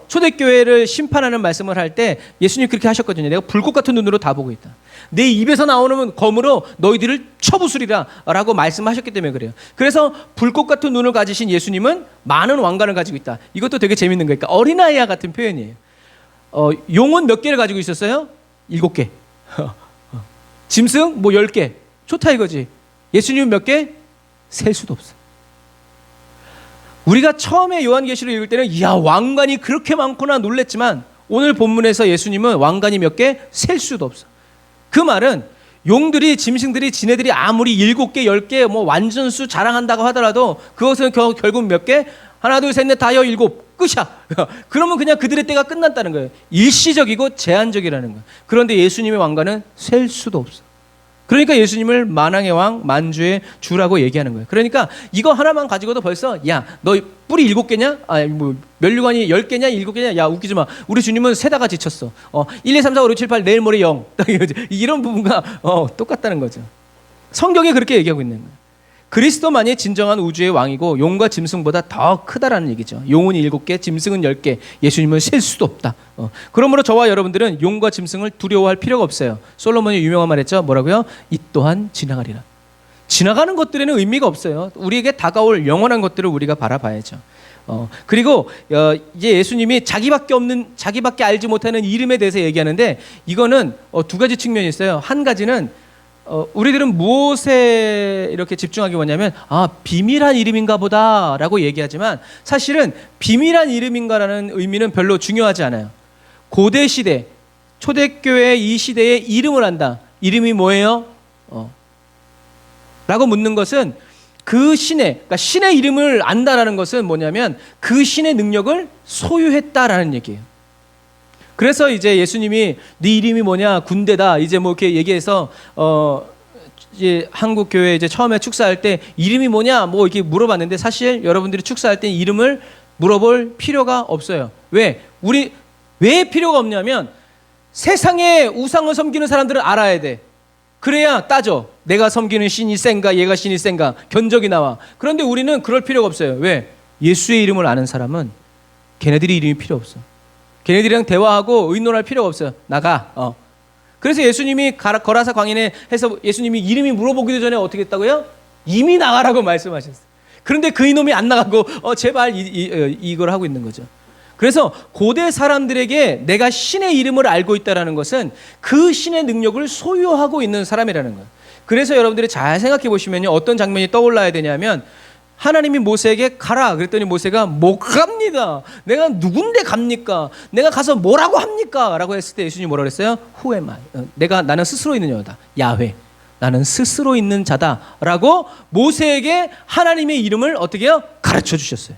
초대교회를 심판하는 말씀을 할 때 예수님이 그렇게 하셨거든요. 내가 불꽃 같은 눈으로 다 보고 있다. 내 입에서 나오는 검으로 너희들을 쳐부수리라 라고 말씀하셨기 때문에 그래요. 그래서 불꽃 같은 눈을 가지신 예수님은 많은 왕관을 가지고 있다. 이것도 되게 재밌는 거니까 어린아이와 같은 표현이에요. 용은 몇 개를 가지고 있었어요? 7개. 짐승 10개. 좋다 이거지. 예수님은 몇 개? 셀 수도 없어. 우리가 처음에 요한계시를 읽을 때는 이야 왕관이 그렇게 많구나 놀랬지만 오늘 본문에서 예수님은 왕관이 몇 개? 셀 수도 없어. 그 말은 용들이, 짐승들이 지네들이 아무리 7개, 10개 완전수 자랑한다고 하더라도 그것은 결국 몇 개? 하나, 둘, 셋, 넷, 다섯, 일곱. 끝이야. 그러면 그냥 그들의 때가 끝났다는 거예요. 일시적이고 제한적이라는 거예요. 그런데 예수님의 왕관은 셀 수도 없어. 그러니까 예수님을 만왕의 왕, 만주의 주라고 얘기하는 거예요. 그러니까 이거 하나만 가지고도 벌써 야, 너 뿔이 7개냐? 면류관이 10개냐? 7개냐? 야, 웃기지 마. 우리 주님은 세다가 지쳤어. 1, 2, 3, 4, 5, 6, 7, 8 내일 모레 0. 이런 부분과 똑같다는 거죠. 성경에 그렇게 얘기하고 있는 거예요. 그리스도만이 진정한 우주의 왕이고 용과 짐승보다 더 크다라는 얘기죠. 용은 7개, 짐승은 10개. 예수님은 셀 수도 없다. 그러므로 저와 여러분들은 용과 짐승을 두려워할 필요가 없어요. 솔로몬이 유명한 말 했죠. 뭐라고요? 이 또한 지나가리라. 지나가는 것들에는 의미가 없어요. 우리에게 다가올 영원한 것들을 우리가 바라봐야죠. 그리고 이제 예수님이 자기밖에 알지 못하는 이름에 대해서 얘기하는데 이거는 두 가지 측면이 있어요. 한 가지는 우리들은 무엇에 이렇게 집중하기 뭐냐면 비밀한 이름인가 보다라고 얘기하지만 사실은 비밀한 이름인가라는 의미는 별로 중요하지 않아요. 고대 시대 초대교회 이 시대에 이름을 안다. 이름이 뭐예요? 라고 묻는 것은 그 그러니까 신의 이름을 안다라는 것은 뭐냐면 그 신의 능력을 소유했다라는 얘기예요. 그래서 이제 예수님이 네 이름이 뭐냐? 군대다. 이제 이렇게 얘기해서 이제 한국 교회 이제 처음에 축사할 때 이름이 뭐냐? 이렇게 물어봤는데 사실 여러분들이 축사할 때 이름을 물어볼 필요가 없어요. 왜 필요가 없냐면 세상에 우상을 섬기는 사람들은 알아야 돼. 그래야 따져. 내가 섬기는 신이 센가 얘가 신이 센가 견적이 나와. 그런데 우리는 그럴 필요가 없어요. 왜? 예수의 이름을 아는 사람은 걔네들이 이름이 필요 없어. 걔네들이랑 대화하고 의논할 필요가 없어요. 나가. 그래서 예수님이 거라사 광인에 해서 예수님이 이름이 물어보기도 전에 어떻게 했다고요? 이미 나가라고 말씀하셨어요. 그런데 그 이놈이 안 나가고 제발 이걸 하고 있는 거죠. 그래서 고대 사람들에게 내가 신의 이름을 알고 있다는 것은 그 신의 능력을 소유하고 있는 사람이라는 거예요. 그래서 여러분들이 잘 생각해 보시면요. 어떤 장면이 떠올라야 되냐면 하나님이 모세에게 가라 그랬더니 모세가 못 갑니다. 내가 누군데 갑니까? 내가 가서 뭐라고 합니까? 라고 했을 때 예수님이 뭐라고 했어요? Who am I? 나는 스스로 있는 자다. 야훼. 나는 스스로 있는 자다. 라고 모세에게 하나님의 이름을 어떻게 해요? 가르쳐 주셨어요.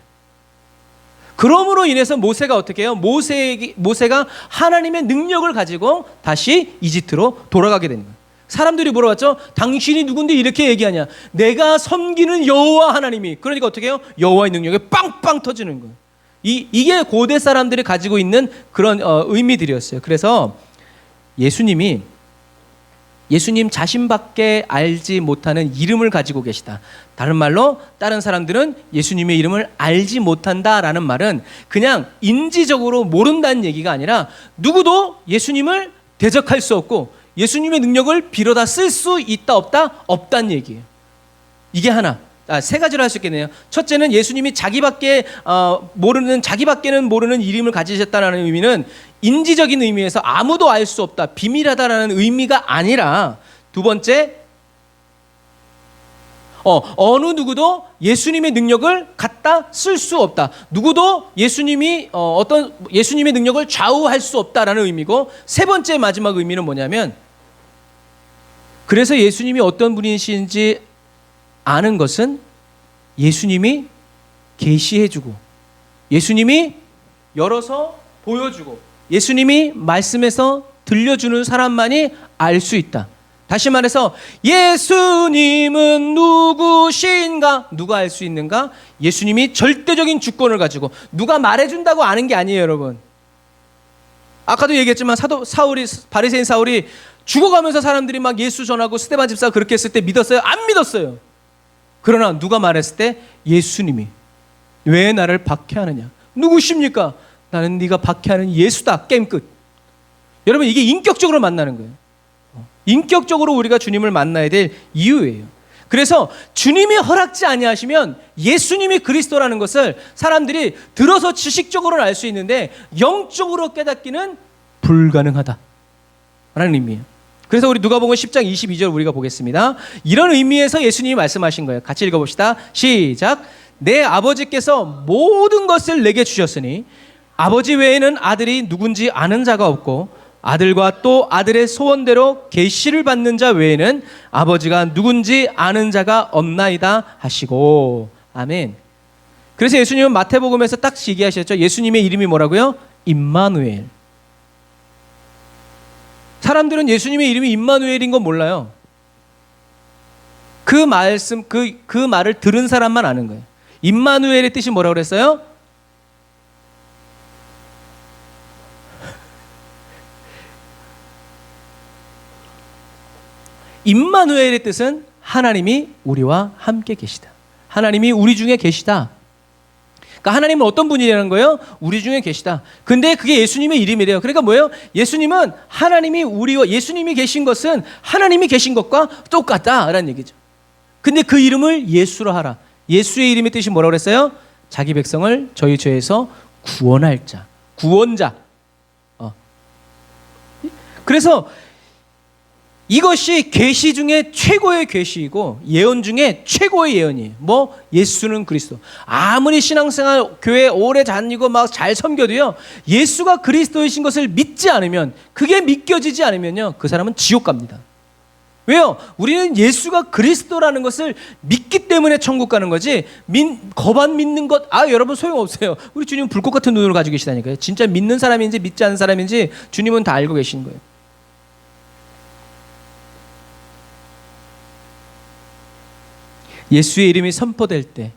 그러므로 인해서 모세가 어떻게 해요? 모세가 하나님의 능력을 가지고 다시 이집트로 돌아가게 되는 거예요. 사람들이 물어봤죠. 당신이 누군데 이렇게 얘기하냐? 내가 섬기는 여호와 하나님이. 그러니까 어떻게 해요? 여호와의 능력이 빵빵 터지는 거예요. 이게 고대 사람들이 가지고 있는 그런 의미들이었어요. 그래서 예수님 자신밖에 알지 못하는 이름을 가지고 계시다. 다른 말로 다른 사람들은 예수님의 이름을 알지 못한다라는 말은 그냥 인지적으로 모른다는 얘기가 아니라 누구도 예수님을 대적할 수 없고 예수님의 능력을 빌어다 쓸 수 있다 없다? 없다는 얘기예요. 이게 하나. 세 가지로 할 수 있겠네요. 첫째는 예수님이 자기밖에는 모르는 이름을 가지셨다는 의미는 인지적인 의미에서 아무도 알 수 없다, 비밀하다라는 의미가 아니라, 두 번째, 어느 누구도 예수님의 능력을 갖다 쓸 수 없다. 누구도 예수님의 능력을 좌우할 수 없다라는 의미고, 세 번째 마지막 의미는 뭐냐면, 그래서 예수님이 어떤 분이신지 아는 것은 예수님이 계시해주고, 예수님이 열어서 보여주고, 예수님이 말씀에서 들려주는 사람만이 알 수 있다. 다시 말해서 예수님은 누구신가? 누가 알 수 있는가? 예수님이 절대적인 주권을 가지고, 누가 말해준다고 아는 게 아니에요, 여러분. 아까도 얘기했지만 바리새인 사울이 죽어가면서 사람들이 막 예수 전하고 스데반 집사가 그렇게 했을 때 믿었어요? 안 믿었어요. 그러나 누가 말했을 때 예수님이 왜 나를 박해하느냐? 누구십니까? 나는 네가 박해하는 예수다. 게임 끝. 여러분, 이게 인격적으로 만나는 거예요. 인격적으로 우리가 주님을 만나야 될 이유예요. 그래서 주님이 허락지 아니하시면 예수님이 그리스도라는 것을 사람들이 들어서 지식적으로는 알 수 있는데 영적으로 깨닫기는 불가능하다라는 의미예요. 그래서 우리 누가복음 10장 22절 우리가 보겠습니다. 이런 의미에서 예수님이 말씀하신 거예요. 같이 읽어봅시다. 시작. 내 아버지께서 모든 것을 내게 주셨으니 아버지 외에는 아들이 누군지 아는 자가 없고, 아들과 또 아들의 소원대로 계시를 받는 자 외에는 아버지가 누군지 아는 자가 없나이다 하시고. 아멘. 그래서 예수님은 마태복음에서 딱 얘기하셨죠. 예수님의 이름이 뭐라고요? 임마누엘. 사람들은 예수님의 이름이 임마누엘인 건 몰라요. 그 말을 들은 사람만 아는 거예요. 임마누엘의 뜻이 뭐라고 그랬어요? 임마누엘의 뜻은 하나님이 우리와 함께 계시다. 하나님이 우리 중에 계시다. 그러니까 하나님은 어떤 분이라는 거예요? 우리 중에 계시다. 근데 그게 예수님의 이름이래요. 그러니까 뭐예요? 예수님은 예수님이 계신 것은 하나님이 계신 것과 똑같다라는 얘기죠. 근데 그 이름을 예수로 하라. 예수의 이름의 뜻이 뭐라고 그랬어요? 자기 백성을 저희 죄에서 구원할 자, 구원자. 그래서 이것이 계시 중에 최고의 계시이고 예언 중에 최고의 예언이에요. 뭐? 예수는 그리스도. 아무리 신앙생활 교회 오래 다니고 막 잘 섬겨도요, 예수가 그리스도이신 것을 믿지 않으면, 그게 믿겨지지 않으면요, 그 사람은 지옥 갑니다. 왜요? 우리는 예수가 그리스도라는 것을 믿기 때문에 천국 가는 거지, 거반 믿는 것, 여러분 소용없어요. 우리 주님은 불꽃 같은 눈을 가지고 계시다니까요. 진짜 믿는 사람인지 믿지 않는 사람인지 주님은 다 알고 계신 거예요. 예수의 이름이 선포될 때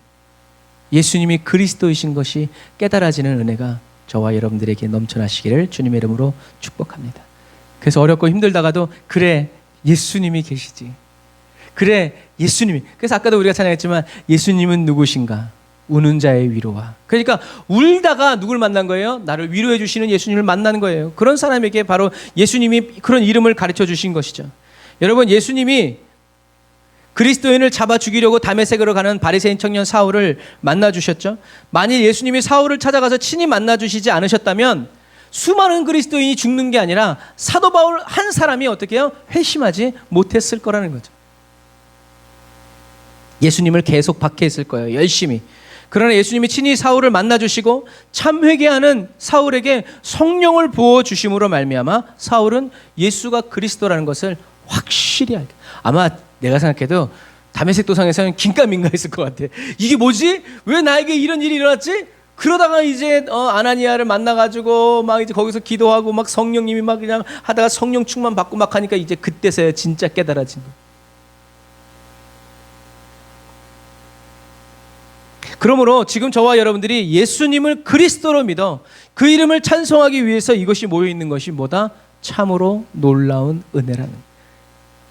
예수님이 그리스도이신 것이 깨달아지는 은혜가 저와 여러분들에게 넘쳐나시기를 주님의 이름으로 축복합니다. 그래서 어렵고 힘들다가도 그래 예수님이 계시지. 그래 예수님이. 그래서 아까도 우리가 찬양했지만 예수님은 누구신가? 우는 자의 위로와. 그러니까 울다가 누굴 만난 거예요? 나를 위로해 주시는 예수님을 만나는 거예요. 그런 사람에게 바로 예수님이 그런 이름을 가르쳐 주신 것이죠. 여러분, 예수님이 그리스도인을 잡아 죽이려고 다메섹으로 가는 바리새인 청년 사울을 만나 주셨죠. 만일 예수님이 사울을 찾아가서 친히 만나 주시지 않으셨다면 수많은 그리스도인이 죽는 게 아니라 사도 바울 한 사람이 어떻게 해요? 회심하지 못했을 거라는 거죠. 예수님을 계속 박해했을 거예요. 열심히. 그러나 예수님이 친히 사울을 만나 주시고 참 회개하는 사울에게 성령을 부어 주심으로 말미암아 사울은 예수가 그리스도라는 것을 확실히 알게. 아마 내가 생각해도 다메섹 도상에서는 긴가민가했을 것 같아. 이게 뭐지? 왜 나에게 이런 일이 일어났지? 그러다가 이제 아나니아를 만나가지고 막 이제 거기서 기도하고 막 성령님이 막 그냥 하다가 성령 충만 받고 막 하니까 이제 그때서야 진짜 깨달아진 거. 그러므로 지금 저와 여러분들이 예수님을 그리스도로 믿어 그 이름을 찬송하기 위해서 이것이 모여 있는 것이 뭐다? 참으로 놀라운 은혜라는.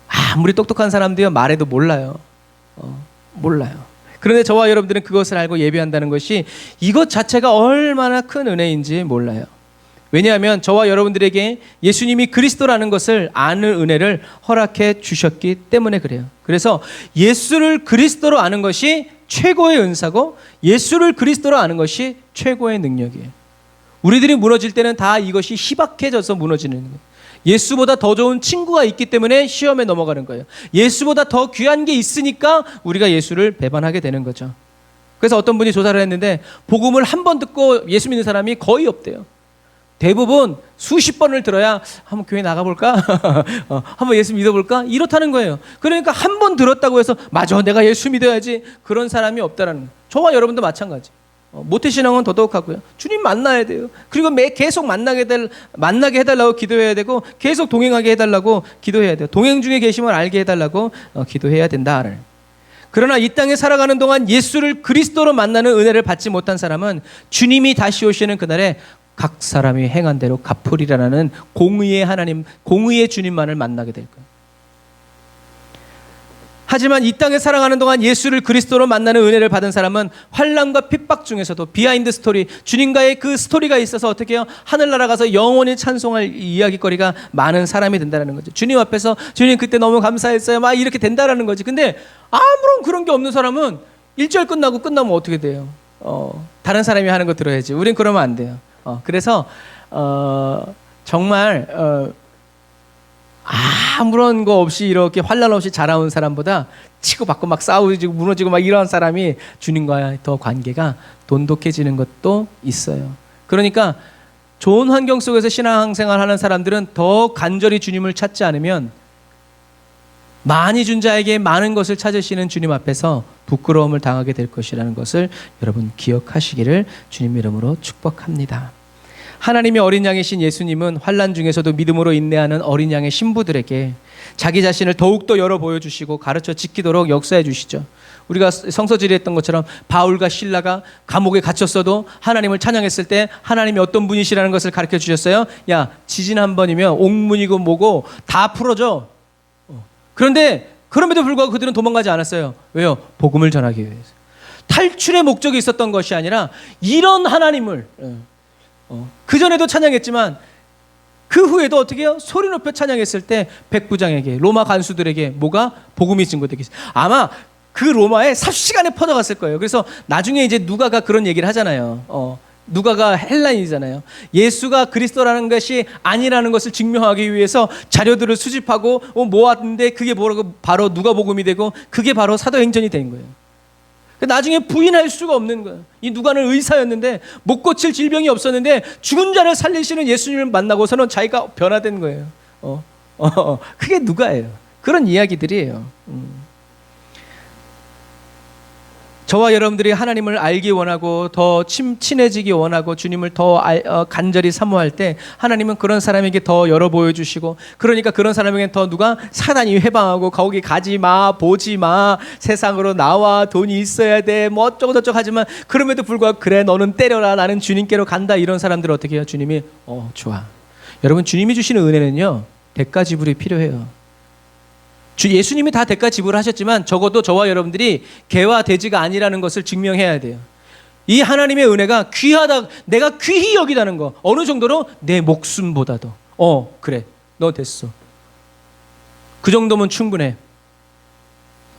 아무리 똑똑한 사람도요 말해도 몰라요. 몰라요. 그런데 저와 여러분들은 그것을 알고 예배한다는 것이 이것 자체가 얼마나 큰 은혜인지 몰라요. 왜냐하면 저와 여러분들에게 예수님이 그리스도라는 것을 아는 은혜를 허락해 주셨기 때문에 그래요. 그래서 예수를 그리스도로 아는 것이 최고의 은사고 예수를 그리스도로 아는 것이 최고의 능력이에요. 우리들이 무너질 때는 다 이것이 희박해져서 무너지는 거예요. 예수보다 더 좋은 친구가 있기 때문에 시험에 넘어가는 거예요. 예수보다 더 귀한 게 있으니까 우리가 예수를 배반하게 되는 거죠. 그래서 어떤 분이 조사를 했는데 복음을 한 번 듣고 예수 믿는 사람이 거의 없대요. 대부분 수십 번을 들어야 한번 교회 나가볼까? 한번 예수 믿어볼까? 이렇다는 거예요. 그러니까 한 번 들었다고 해서 맞아 내가 예수 믿어야지 그런 사람이 없다라는 거예요. 저와 여러분도 마찬가지. 모태신앙은 더더욱하고요. 주님 만나야 돼요. 그리고 계속 만나게 해달라고 기도해야 되고 계속 동행하게 해달라고 기도해야 돼요. 동행 중에 계시면 알게 해달라고 기도해야 된다. 그러나 이 땅에 살아가는 동안 예수를 그리스도로 만나는 은혜를 받지 못한 사람은 주님이 다시 오시는 그날에 각 사람이 행한 대로 갚으리라는 공의의 하나님, 공의의 주님만을 만나게 될 거예요. 하지만 이 땅에 살아가는 동안 예수를 그리스도로 만나는 은혜를 받은 사람은 환난과 핍박 중에서도 비하인드 스토리, 주님과의 그 스토리가 있어서 어떻게 해요? 하늘나라 가서 영원히 찬송할 이야기거리가 많은 사람이 된다는 거죠. 주님 앞에서 주님 그때 너무 감사했어요. 막 이렇게 된다라는 거지. 근데 아무런 그런 게 없는 사람은 1절 끝나면 어떻게 돼요? 다른 사람이 하는 거 들어야지. 우린 그러면 안 돼요. 그래서 정말 아무런 거 없이 이렇게 환난 없이 자라온 사람보다 치고받고 막 싸우고 무너지고 막 이런 사람이 주님과 더 관계가 돈독해지는 것도 있어요. 그러니까 좋은 환경 속에서 신앙생활 하는 사람들은 더 간절히 주님을 찾지 않으면 많이 준 자에게 많은 것을 찾으시는 주님 앞에서 부끄러움을 당하게 될 것이라는 것을 여러분 기억하시기를 주님 이름으로 축복합니다. 하나님의 어린 양이신 예수님은 환난 중에서도 믿음으로 인내하는 어린 양의 신부들에게 자기 자신을 더욱더 열어 보여주시고 가르쳐 지키도록 역사해 주시죠. 우리가 성서지리 했던 것처럼 바울과 실라가 감옥에 gat혔어도 하나님을 찬양했을 때 하나님이 어떤 분이시라는 것을 가르쳐 주셨어요. 야, 지진 한 번이면 옥문이고 뭐고 다 풀어져. 그런데 그럼에도 불구하고 그들은 도망가지 않았어요. 왜요? 복음을 전하기 위해서. 탈출의 목적이 있었던 것이 아니라 이런 하나님을 그전에도 찬양했지만 그 후에도 어떻게 해요? 소리 높여 찬양했을 때 백부장에게 로마 간수들에게 뭐가? 복음이 증거되기 아마 그 로마에 삽시간에 퍼져갔을 거예요. 그래서 나중에 이제 누가가 그런 얘기를 하잖아요. 누가가 헬라인이잖아요. 예수가 그리스도라는 것이 아니라는 것을 증명하기 위해서 자료들을 수집하고 모았는데 그게 뭐라고 바로 누가복음이 되고 그게 바로 사도행전이 된 거예요. 나중에 부인할 수가 없는 거예요. 이 누가는 의사였는데 못 고칠 질병이 없었는데 죽은 자를 살리시는 예수님을 만나고서는 자기가 변화된 거예요. 그게 누가예요. 그런 이야기들이에요. 저와 여러분들이 하나님을 알기 원하고 더 친해지기 원하고 주님을 더 간절히 사모할 때 하나님은 그런 사람에게 더 열어 보여주시고 그러니까 그런 사람에게 더 누가 사단이 회방하고 거기 가지 마 보지 마 세상으로 나와 돈이 있어야 돼 뭐 어쩌고 저쩌고 하지만 그럼에도 불구하고 그래 너는 때려라 나는 주님께로 간다 이런 사람들 어떻게 해요? 주님이 좋아. 여러분 주님이 주시는 은혜는요 대가 지불이 필요해요. 예수님이 다 대가 지불하셨지만 적어도 저와 여러분들이 개와 돼지가 아니라는 것을 증명해야 돼요. 이 하나님의 은혜가 귀하다, 내가 귀히 여기다는 거. 어느 정도로? 내 목숨보다도. 그래, 너 됐어. 그 정도면 충분해.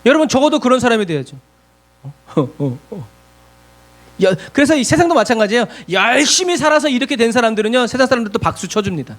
여러분 적어도 그런 사람이 돼야죠. 그래서 이 세상도 마찬가지예요. 열심히 살아서 이렇게 된 사람들은요 세상 사람들도 박수 쳐줍니다.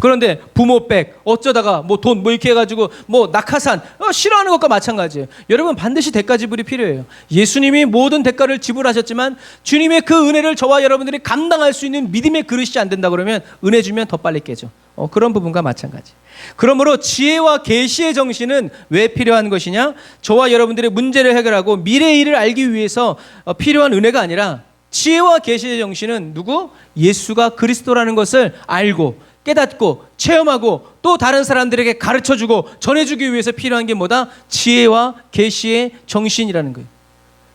그런데 부모백 어쩌다가 뭐 돈 뭐 이렇게 해가지고 뭐 낙하산 싫어하는 것과 마찬가지예요. 여러분 반드시 대가 지불이 필요해요. 예수님이 모든 대가를 지불하셨지만 주님의 그 은혜를 저와 여러분들이 감당할 수 있는 믿음의 그릇이 안 된다 그러면 은혜 주면 더 빨리 깨져. 그런 부분과 마찬가지. 그러므로 지혜와 계시의 정신은 왜 필요한 것이냐? 저와 여러분들의 문제를 해결하고 미래의 일을 알기 위해서 필요한 은혜가 아니라 지혜와 계시의 정신은 누구? 예수가 그리스도라는 것을 알고 깨닫고 체험하고 또 다른 사람들에게 가르쳐주고 전해주기 위해서 필요한 게 뭐다? 지혜와 계시의 정신이라는 거예요.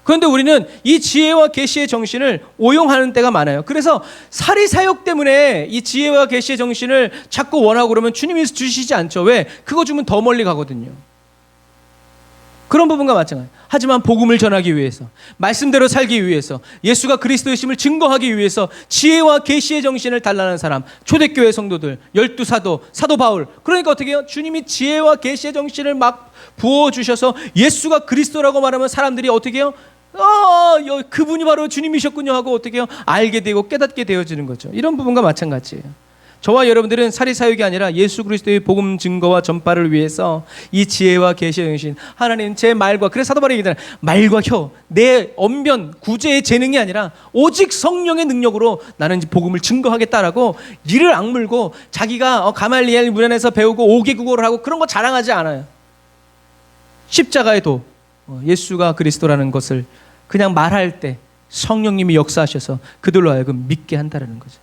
그런데 우리는 이 지혜와 계시의 정신을 오용하는 때가 많아요. 그래서 사리사욕 때문에 이 지혜와 계시의 정신을 자꾸 원하고 그러면 주님이 주시지 않죠. 왜? 그거 주면 더 멀리 가거든요. 그런 부분과 마찬가지. 하지만 복음을 전하기 위해서, 말씀대로 살기 위해서, 예수가 그리스도이심을 증거하기 위해서 지혜와 계시의 정신을 달라는 사람, 초대교회 성도들, 12사도, 사도 바울. 그러니까 어떻게 해요? 주님이 지혜와 계시의 정신을 막 부어주셔서 예수가 그리스도라고 말하면 사람들이 어떻게 해요? 그분이 바로 주님이셨군요 하고 어떻게 해요? 알게 되고 깨닫게 되어지는 거죠. 이런 부분과 마찬가지예요. 저와 여러분들은 사리사욕이 아니라 예수 그리스도의 복음 증거와 전파를 위해서 이 지혜와 계시의 정신, 하나님 제 말과, 그래서 사도 바울이 얘기하잖아요. 말과 혀, 내 언변, 구제의 재능이 아니라 오직 성령의 능력으로 나는 복음을 증거하겠다라고 이를 악물고, 자기가 가말리엘 문안에서 배우고 5개 국어를 하고 그런 거 자랑하지 않아요. 십자가의 도, 예수가 그리스도라는 것을 그냥 말할 때 성령님이 역사하셔서 그들로 하여금 믿게 한다는 거죠.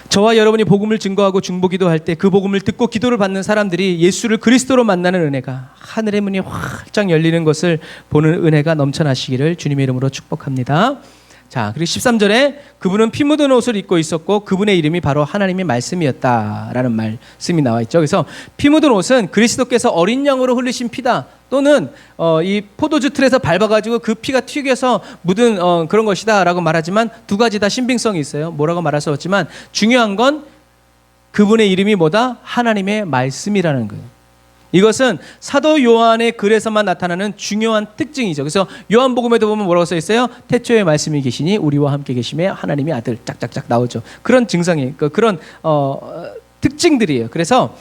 저와 여러분이 복음을 증거하고 중보기도 할 때 그 복음을 듣고 기도를 받는 사람들이 예수를 그리스도로 만나는 은혜가, 하늘의 문이 활짝 열리는 것을 보는 은혜가 넘쳐나시기를 주님의 이름으로 축복합니다. 자, 그리고 13절에 그분은 피 묻은 옷을 입고 있었고 그분의 이름이 바로 하나님의 말씀이었다라는 말씀이 나와 있죠. 그래서 피 묻은 옷은 그리스도께서 어린 양으로 흘리신 피다, 또는 이 포도주 틀에서 밟아가지고 그 피가 튀겨서 묻은 그런 것이다 라고 말하지만, 두 가지 다 신빙성이 있어요. 뭐라고 말할 수 없지만 중요한 건 그분의 이름이 뭐다? 하나님의 말씀이라는 거예요. 이것은 사도 요한의 글에서만 나타나는 중요한 특징이죠. 그래서 요한복음에도 보면 뭐라고 써 있어요? 태초에 말씀이 계시니 우리와 함께 계심에 하나님의 아들, 짝짝짝 나오죠. 그런 증상이, 그런 특징들이에요. 그래서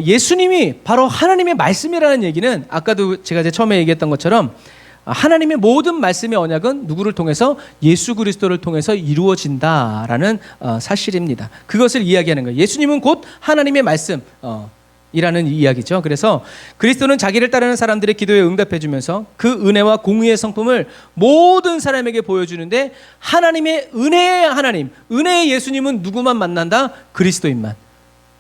예수님이 바로 하나님의 말씀이라는 얘기는, 아까도 제가 처음에 얘기했던 것처럼 하나님의 모든 말씀의 언약은 누구를 통해서? 예수 그리스도를 통해서 이루어진다라는 사실입니다. 그것을 이야기하는 거예요. 예수님은 곧 하나님의 말씀 이라는 이야기죠. 그래서 그리스도는 자기를 따르는 사람들의 기도에 응답해 주면서 그 은혜와 공의의 성품을 모든 사람에게 보여주는데, 하나님의 은혜의 하나님, 은혜의 예수님은 누구만 만난다? 그리스도인만,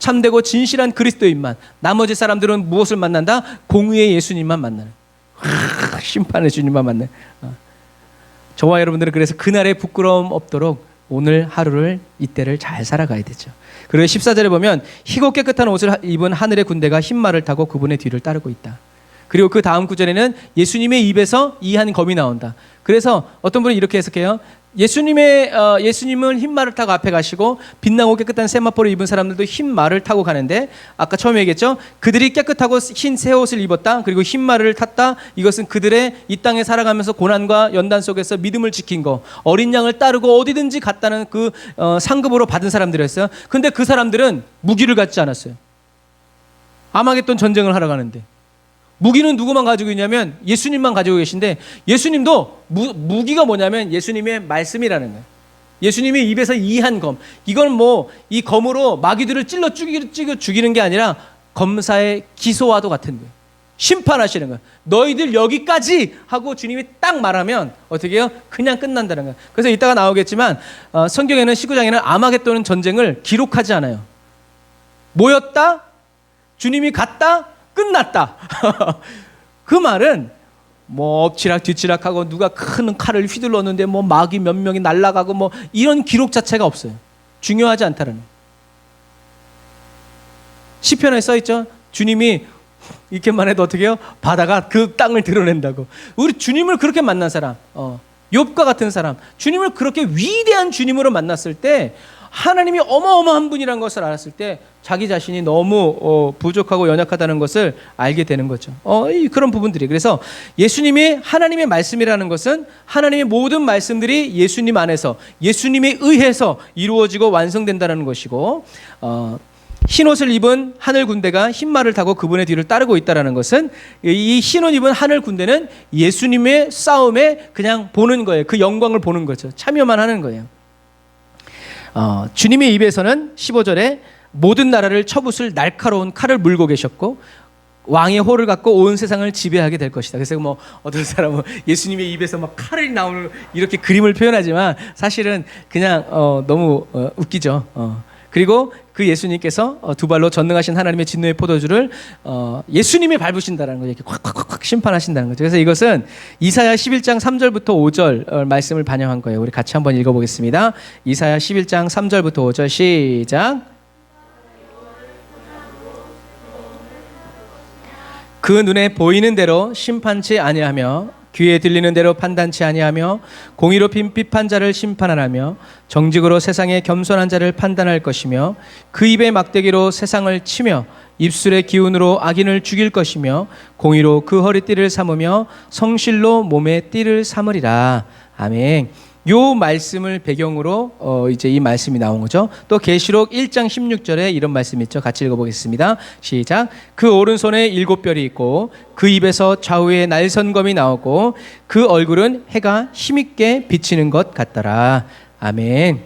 참되고 진실한 그리스도인만. 나머지 사람들은 무엇을 만난다? 공의의 예수님만 만나는, 심판의 주님만 만나는. 저와 여러분들은 그래서 그날에 부끄러움 없도록 오늘 하루를, 이때를 잘 살아가야 되죠. 그리고 14절에 보면 희고 깨끗한 옷을 입은 하늘의 군대가 흰 말을 타고 그분의 뒤를 따르고 있다. 그리고 그 다음 구절에는 예수님의 입에서 이 한 검이 나온다. 그래서 어떤 분은 이렇게 해석해요. 예수님은 흰 말을 타고 앞에 가시고 빛나고 깨끗한 세마포를 입은 사람들도 흰 말을 타고 가는데, 아까 처음에 얘기했죠. 그들이 깨끗하고 흰 새 옷을 입었다. 그리고 흰 말을 탔다. 이것은 그들의 이 땅에 살아가면서 고난과 연단 속에서 믿음을 지킨 거, 어린 양을 따르고 어디든지 갔다는 그 상급으로 받은 사람들이었어요. 근데 그 사람들은 무기를 갖지 않았어요. 아마겟돈 전쟁을 하러 가는데 무기는 누구만 가지고 있냐면 예수님만 가지고 계신데, 예수님도 무기가 뭐냐면 예수님의 말씀이라는 거예요. 예수님의 입에서 이 한 검, 이건 뭐 이 검으로 마귀들을 찔러 죽이는 게 아니라 검사의 기소와도 같은 거예요. 심판하시는 거예요. 너희들 여기까지 하고 주님이 딱 말하면 어떻게 해요? 그냥 끝난다는 거예요. 그래서 이따가 나오겠지만 성경에는 19장에는 아마겟돈 전쟁을 기록하지 않아요. 모였다, 주님이 갔다, 끝났다. 그 말은 뭐 엎치락 뒤치락하고 누가 큰 칼을 휘둘렀는데 뭐 마귀 몇 명이 날아가고 뭐 이런 기록 자체가 없어요. 중요하지 않다는. 시편에 써 있죠. 주님이 이렇게만 해도 어떻게 해요? 바다가 그 땅을 드러낸다고. 우리 주님을 그렇게 만난 사람, 욥과 같은 사람, 주님을 그렇게 위대한 주님으로 만났을 때, 하나님이 어마어마한 분이라는 것을 알았을 때 자기 자신이 너무 부족하고 연약하다는 것을 알게 되는 거죠. 그런 부분들이. 그래서 예수님이 하나님의 말씀이라는 것은 하나님의 모든 말씀들이 예수님 안에서, 예수님에 의해서 이루어지고 완성된다는 것이고, 흰 옷을 입은 하늘 군대가 흰 말을 타고 그분의 뒤를 따르고 있다는 것은, 이 흰 옷 입은 하늘 군대는 예수님의 싸움에 그냥 보는 거예요. 그 영광을 보는 거죠. 참여만 하는 거예요. 주님의 입에서는 15절에 모든 나라를 쳐부술 날카로운 칼을 물고 계셨고 왕의 호를 갖고 온 세상을 지배하게 될 것이다. 그래서 뭐 어떤 사람은 예수님의 입에서 막 칼이 나오는 이렇게 그림을 표현하지만 사실은 그냥 너무 웃기죠. 그리고 그 예수님께서 두 발로 전능하신 하나님의 진노의 포도주를 예수님이 밟으신다는 거죠. 이렇게 콱콱콱 심판하신다는 거죠. 그래서 이것은 이사야 11장 3절부터 5절 말씀을 반영한 거예요. 우리 같이 한번 읽어보겠습니다. 이사야 11장 3절부터 5절 시작. 그 눈에 보이는 대로 심판치 아니하며 귀에 들리는 대로 판단치 아니하며 공의로 빈비판 자를 심판하라며 정직으로 세상의 겸손한 자를 판단할 것이며 그 입의 막대기로 세상을 치며 입술의 기운으로 악인을 죽일 것이며 공의로 그 허리띠를 삼으며 성실로 몸의 띠를 삼으리라. 아멘. 요 말씀을 배경으로 이제 이 말씀이 나온 거죠. 또 계시록 1장 16절에 이런 말씀이 있죠. 같이 읽어보겠습니다. 시작. 그 오른손에 7별이 있고 그 입에서 좌우에 날선검이 나오고 그 얼굴은 해가 힘있게 비치는 것 같더라. 아멘.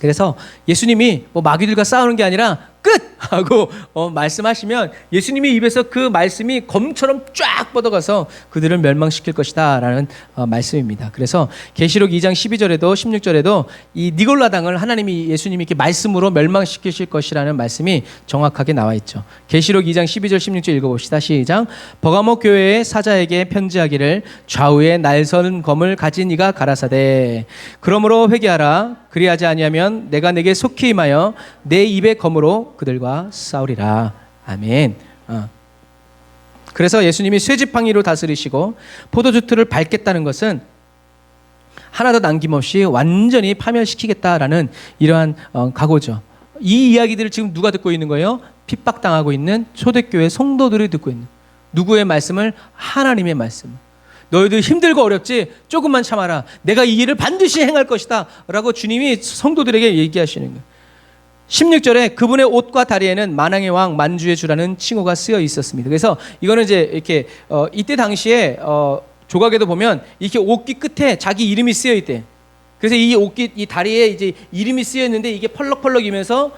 그래서 예수님이 뭐 마귀들과 싸우는 게 아니라 끝! 하고 말씀하시면 예수님이 입에서 그 말씀이 검처럼 쫙 뻗어가서 그들을 멸망시킬 것이다 라는 말씀입니다. 그래서 계시록 2장 12절에도 16절에도 이 니골라당을 예수님이 이렇게 말씀으로 멸망시키실 것이라는 말씀이 정확하게 나와 있죠. 계시록 2장 12절 16절 읽어봅시다. 시작. 버가모 교회의 사자에게 편지하기를 좌우에 날선 검을 가진 이가 가라사대 그러므로 회개하라. 그리하지 아니하면 내가 내게 속히 임하여 내 입의 검으로 그들과 싸우리라. 아멘. 그래서 예수님이 쇠지팡이로 다스리시고 포도주 틀을 밟겠다는 것은 하나도 남김없이 완전히 파멸시키겠다라는 이러한 각오죠. 이 이야기들을 지금 누가 듣고 있는 거예요? 핍박당하고 있는 초대교회 성도들이 듣고 있는 누구의 말씀을? 하나님의 말씀. 너희들 힘들고 어렵지? 조금만 참아라. 내가 이 일을 반드시 행할 것이다 라고 주님이 성도들에게 얘기하시는 거예요. 16절에 그분의 옷과 다리에는 만왕의 왕 만주의 주라는 칭호가 쓰여 있었습니다. 그래서 이거는 이제 이렇게 이때 당시에 조각에도 보면 이렇게 옷깃 끝에 자기 이름이 쓰여 있대. 그래서 이 옷깃 이 다리에 이제 이름이 쓰여 있는데 이게 펄럭펄럭이면서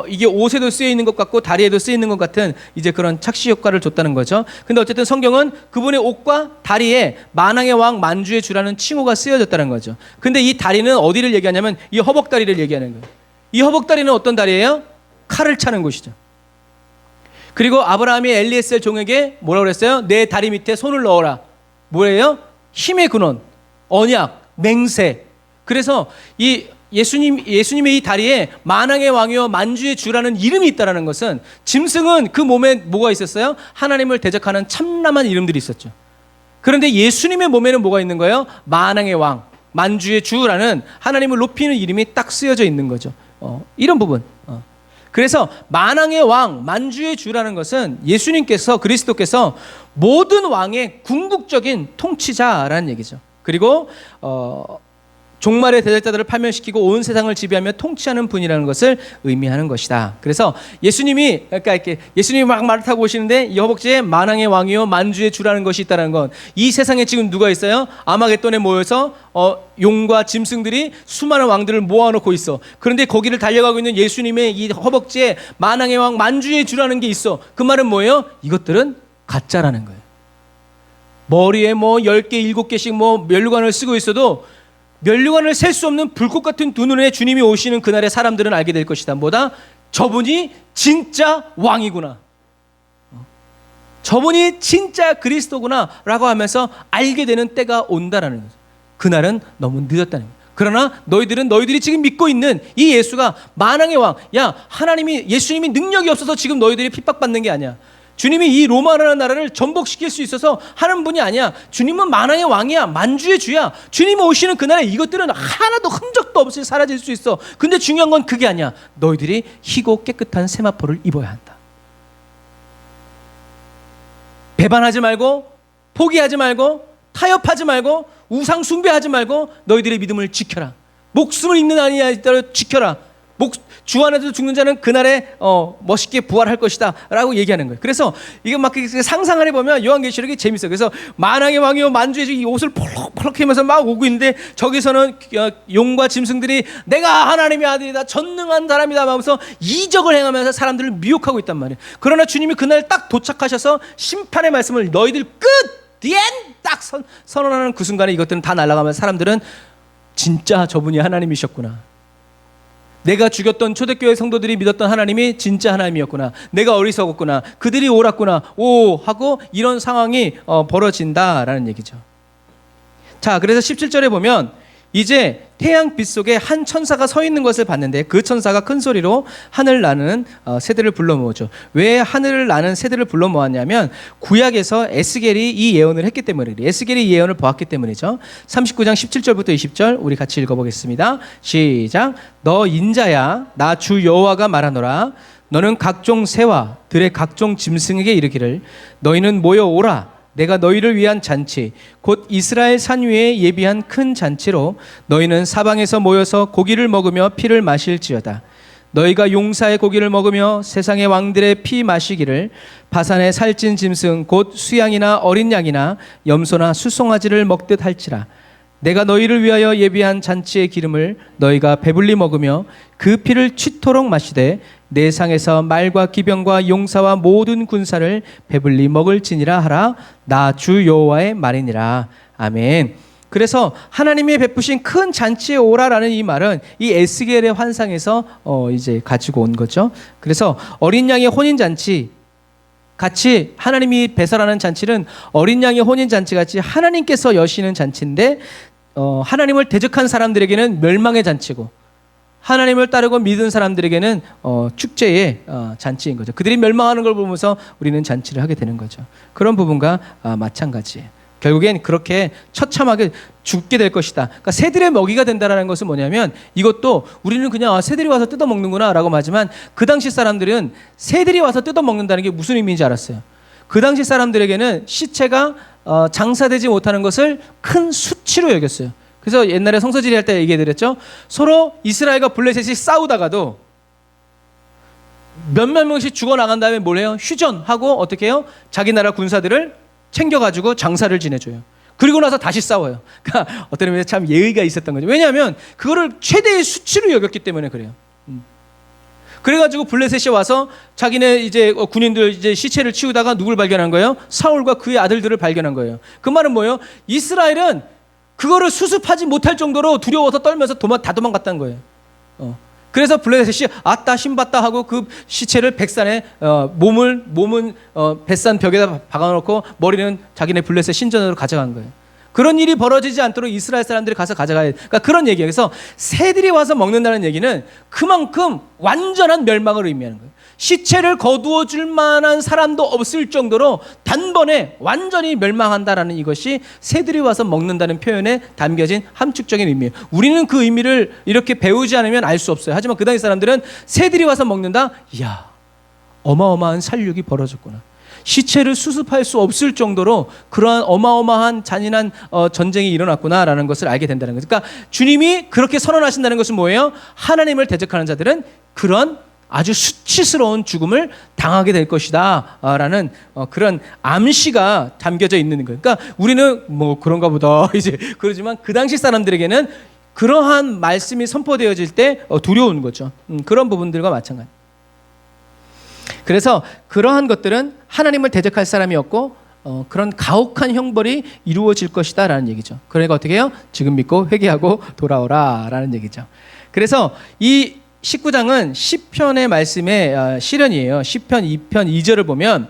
이게 옷에도 쓰여 있는 것 같고 다리에도 쓰여 있는 것 같은 이제 그런 착시 효과를 줬다는 거죠. 근데 어쨌든 성경은 그분의 옷과 다리에 만왕의 왕 만주의 주라는 칭호가 쓰여졌다는 거죠. 근데 이 다리는 어디를 얘기하냐면 이 허벅다리를 얘기하는 거예요. 이 허벅다리는 어떤 다리예요? 칼을 차는 곳이죠. 그리고 아브라함이 엘리에셀 종에게 뭐라고 그랬어요? 내 다리 밑에 손을 넣어라. 뭐예요? 힘의 근원, 언약, 맹세. 그래서 이 예수님의 이 다리에 만왕의 왕이요 만주의 주라는 이름이 있다는 것은 짐승은 그 몸에 뭐가 있었어요? 하나님을 대적하는 참남한 이름들이 있었죠. 그런데 예수님의 몸에는 뭐가 있는 거예요? 만왕의 왕, 만주의 주라는 하나님을 높이는 이름이 딱 쓰여져 있는 거죠. 이런 부분. 그래서 만왕의 왕, 만주의 주라는 것은 예수님께서 그리스도께서 모든 왕의 궁극적인 통치자라는 얘기죠. 그리고 종말의 대적자들을 파멸시키고 온 세상을 지배하며 통치하는 분이라는 것을 의미하는 것이다. 그래서 예수님이 막 말을 타고 오시는데 이 허벅지에 만왕의 왕이요 만주의 주라는 것이 있다는 건 이 세상에 지금 누가 있어요? 아마겟돈에 모여서 용과 짐승들이 수많은 왕들을 모아놓고 있어. 그런데 거기를 달려가고 있는 예수님의 이 허벅지에 만왕의 왕 만주의 주라는 게 있어. 그 말은 뭐예요? 이것들은 가짜라는 거예요. 머리에 10개, 7개씩 면류관을 쓰고 있어도 면류관을 셀 수 없는 불꽃 같은 두 눈에 주님이 오시는 그날에 사람들은 알게 될 것이다. 뭐다? 저분이 진짜 왕이구나. 저분이 진짜 그리스도구나 라고 하면서 알게 되는 때가 온다라는 거죠. 그날은 너무 늦었다는 거예요. 그러나 너희들이 지금 믿고 있는 이 예수가 만왕의 왕. 야, 예수님이 능력이 없어서 지금 너희들이 핍박받는 게 아니야. 주님이 이 로마라는 나라를 전복시킬 수 있어서 하는 분이 아니야. 주님은 만왕의 왕이야. 만주의 주야. 주님이 오시는 그날에 이것들은 하나도 흔적도 없이 사라질 수 있어. 근데 중요한 건 그게 아니야. 너희들이 희고 깨끗한 세마포를 입어야 한다. 배반하지 말고, 포기하지 말고, 타협하지 말고, 우상 숭배하지 말고 너희들의 믿음을 지켜라. 목숨을 잃는 아니하더라도 지켜라. 주 안에서 죽는 자는 그날에 멋있게 부활할 것이다 라고 얘기하는 거예요. 그래서 이게 막 상상을 해보면 요한계시록이 재밌어요. 그래서 만왕의 왕이요 만주의 주 이 옷을 펄럭펄럭 하면서 막 오고 있는데 저기서는 용과 짐승들이 내가 하나님의 아들이다, 전능한 사람이다 하면서 이적을 행하면서 사람들을 미혹하고 있단 말이에요. 그러나 주님이 그날 딱 도착하셔서 심판의 말씀을 너희들 끝! 디엔! 딱 선언하는 그 순간에 이것들은 다 날아가면서 사람들은 진짜 저분이 하나님이셨구나. 내가 죽였던 초대교회 성도들이 믿었던 하나님이 진짜 하나님이었구나. 내가 어리석었구나. 그들이 옳았구나. 하고 이런 상황이 벌어진다라는 얘기죠. 자, 그래서 17절에 보면 이제 태양빛 속에 한 천사가 서 있는 것을 봤는데 그 천사가 큰 소리로 하늘 나는 새들을 불러 모으죠. 왜 하늘을 나는 새들을 불러 모았냐면 구약에서 에스겔이 이 예언을 했기 때문에, 에스겔이 이 예언을 보았기 때문이죠. 39장 17절부터 20절 우리 같이 읽어보겠습니다. 시작. 너 인자야, 나 주 여호와가 말하노라. 너는 각종 새와 들의 각종 짐승에게 이르기를 너희는 모여오라. 내가 너희를 위한 잔치 곧 이스라엘 산 위에 예비한 큰 잔치로 너희는 사방에서 모여서 고기를 먹으며 피를 마실지어다. 너희가 용사의 고기를 먹으며 세상의 왕들의 피 마시기를 바산의 살찐 짐승 곧 수양이나 어린 양이나 염소나 수송아지를 먹듯 할지라. 내가 너희를 위하여 예비한 잔치의 기름을 너희가 배불리 먹으며 그 피를 취토록 마시되 내 상에서 말과 기병과 용사와 모든 군사를 배불리 먹을지니라 하라. 나 주 여호와의 말이니라. 아멘. 그래서 하나님이 베푸신 큰 잔치에 오라라는 이 말은 이 에스겔의 환상에서 이제 가지고 온 거죠. 그래서 어린 양의 혼인 잔치 같이 하나님이 배설하는 잔치는 어린 양의 혼인 잔치 같이 하나님께서 여시는 잔치인데 하나님을 대적한 사람들에게는 멸망의 잔치고 하나님을 따르고 믿은 사람들에게는 축제의 잔치인 거죠. 그들이 멸망하는 걸 보면서 우리는 잔치를 하게 되는 거죠. 그런 부분과 마찬가지예요. 결국엔 그렇게 처참하게 죽게 될 것이다. 그러니까 새들의 먹이가 된다는 것은 뭐냐면 이것도 우리는 그냥 새들이 와서 뜯어먹는구나 라고 하지만 그 당시 사람들은 새들이 와서 뜯어먹는다는 게 무슨 의미인지 알았어요. 그 당시 사람들에게는 시체가 장사되지 못하는 것을 큰 수치로 여겼어요. 그래서 옛날에 성서지리 할 때 얘기해드렸죠. 서로 이스라엘과 블레셋이 싸우다가도 몇몇 명씩 죽어나간 다음에 뭘 해요? 휴전하고 어떻게 해요? 자기 나라 군사들을 챙겨가지고 장사를 지내줘요. 그리고 나서 다시 싸워요. 그러니까 어떤 의미에서 참 예의가 있었던 거죠. 왜냐하면 그거를 최대의 수치로 여겼기 때문에 그래요. 그래가지고 블레셋이 와서 자기네 이제 군인들 이제 시체를 치우다가 누굴 발견한 거예요? 사울과 그의 아들들을 발견한 거예요. 그 말은 뭐예요? 이스라엘은 그거를 수습하지 못할 정도로 두려워서 떨면서 다 도망갔다는 거예요. 그래서 블레셋이 아따 신봤다 하고 그 시체를 백산에 몸은 뱃산 벽에다 박아놓고 머리는 자기네 블레셋 신전으로 가져간 거예요. 그런 일이 벌어지지 않도록 이스라엘 사람들이 가서 가져가야 돼. 그러니까 그런 얘기예요. 그래서 새들이 와서 먹는다는 얘기는 그만큼 완전한 멸망을 의미하는 거예요. 시체를 거두어 줄 만한 사람도 없을 정도로 단번에 완전히 멸망한다라는 이것이 새들이 와서 먹는다는 표현에 담겨진 함축적인 의미예요. 우리는 그 의미를 이렇게 배우지 않으면 알 수 없어요. 하지만 그 당시 사람들은 새들이 와서 먹는다? 이야, 어마어마한 살육이 벌어졌구나. 시체를 수습할 수 없을 정도로 그러한 어마어마한 잔인한 전쟁이 일어났구나라는 것을 알게 된다는 거죠. 그러니까 주님이 그렇게 선언하신다는 것은 뭐예요? 하나님을 대적하는 자들은 그런 아주 수치스러운 죽음을 당하게 될 것이다 라는 그런 암시가 담겨져 있는 거예요. 그러니까 우리는 뭐 그런가 보다 이제 그러지만 그 당시 사람들에게는 그러한 말씀이 선포되어질 때 두려운 거죠. 그런 부분들과 마찬가지. 그래서 그러한 것들은 하나님을 대적할 사람이었고 그런 가혹한 형벌이 이루어질 것이다 라는 얘기죠. 그러니까 어떻게 해요? 지금 믿고 회개하고 돌아오라 라는 얘기죠. 그래서 이 19장은 시편의 말씀의 실현이에요. 시편 2편 2절을 보면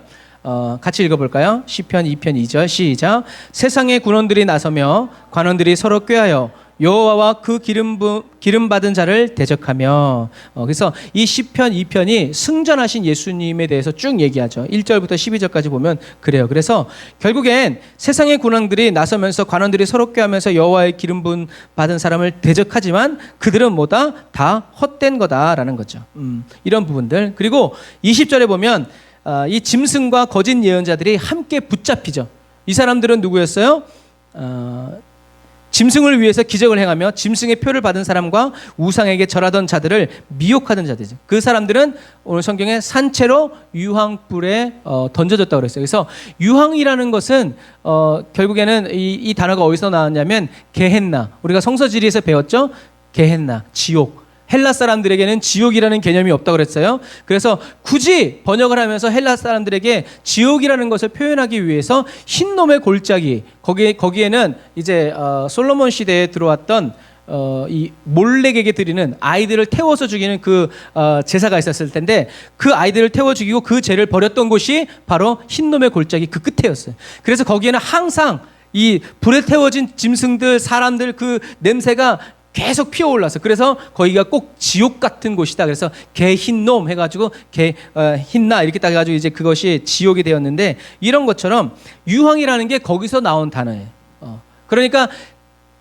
같이 읽어볼까요? 시편 2편 2절 시작. 세상의 군원들이 나서며 관원들이 서로 꾀하여 여호와와 그 기름 받은 자를 대적하며 그래서 이 시편 2편이 승전하신 예수님에 대해서 쭉 얘기하죠. 1절부터 12절까지 보면 그래요. 그래서 결국엔 세상의 군왕들이 나서면서 관원들이 서로 꾀하면서 여호와의 기름 받은 사람을 대적하지만 그들은 뭐다? 다 헛된 거다라는 거죠. 이런 부분들. 그리고 20절에 보면 이 짐승과 거짓 예언자들이 함께 붙잡히죠. 이 사람들은 누구였어요? 짐승을 위해서 기적을 행하며 짐승의 표를 받은 사람과 우상에게 절하던 자들을 미혹하던 자들이죠. 그 사람들은 오늘 성경에 산채로 유황불에 던져졌다고 그랬어요. 그래서 유황이라는 것은 결국에는 이 단어가 어디서 나왔냐면 게헨나, 우리가 성서지리에서 배웠죠. 게헨나, 지옥. 헬라 사람들에게는 지옥이라는 개념이 없다고 그랬어요. 그래서 굳이 번역을 하면서 헬라 사람들에게 지옥이라는 것을 표현하기 위해서 흰놈의 골짜기, 거기에는 이제 솔로몬 시대에 들어왔던 이 몰렉에게 드리는 아이들을 태워서 죽이는 그 제사가 있었을 텐데 그 아이들을 태워 죽이고 그 죄를 벌였던 곳이 바로 흰놈의 골짜기 그 끝에였어요. 그래서 거기에는 항상 이 불에 태워진 짐승들, 사람들 그 냄새가 계속 피어올라서, 그래서 거기가 꼭 지옥 같은 곳이다. 그래서 개 흰놈 해가지고 개 흰나 이렇게 딱 해가지고 이제 그것이 지옥이 되었는데, 이런 것처럼 유황이라는 게 거기서 나온 단어예요. 그러니까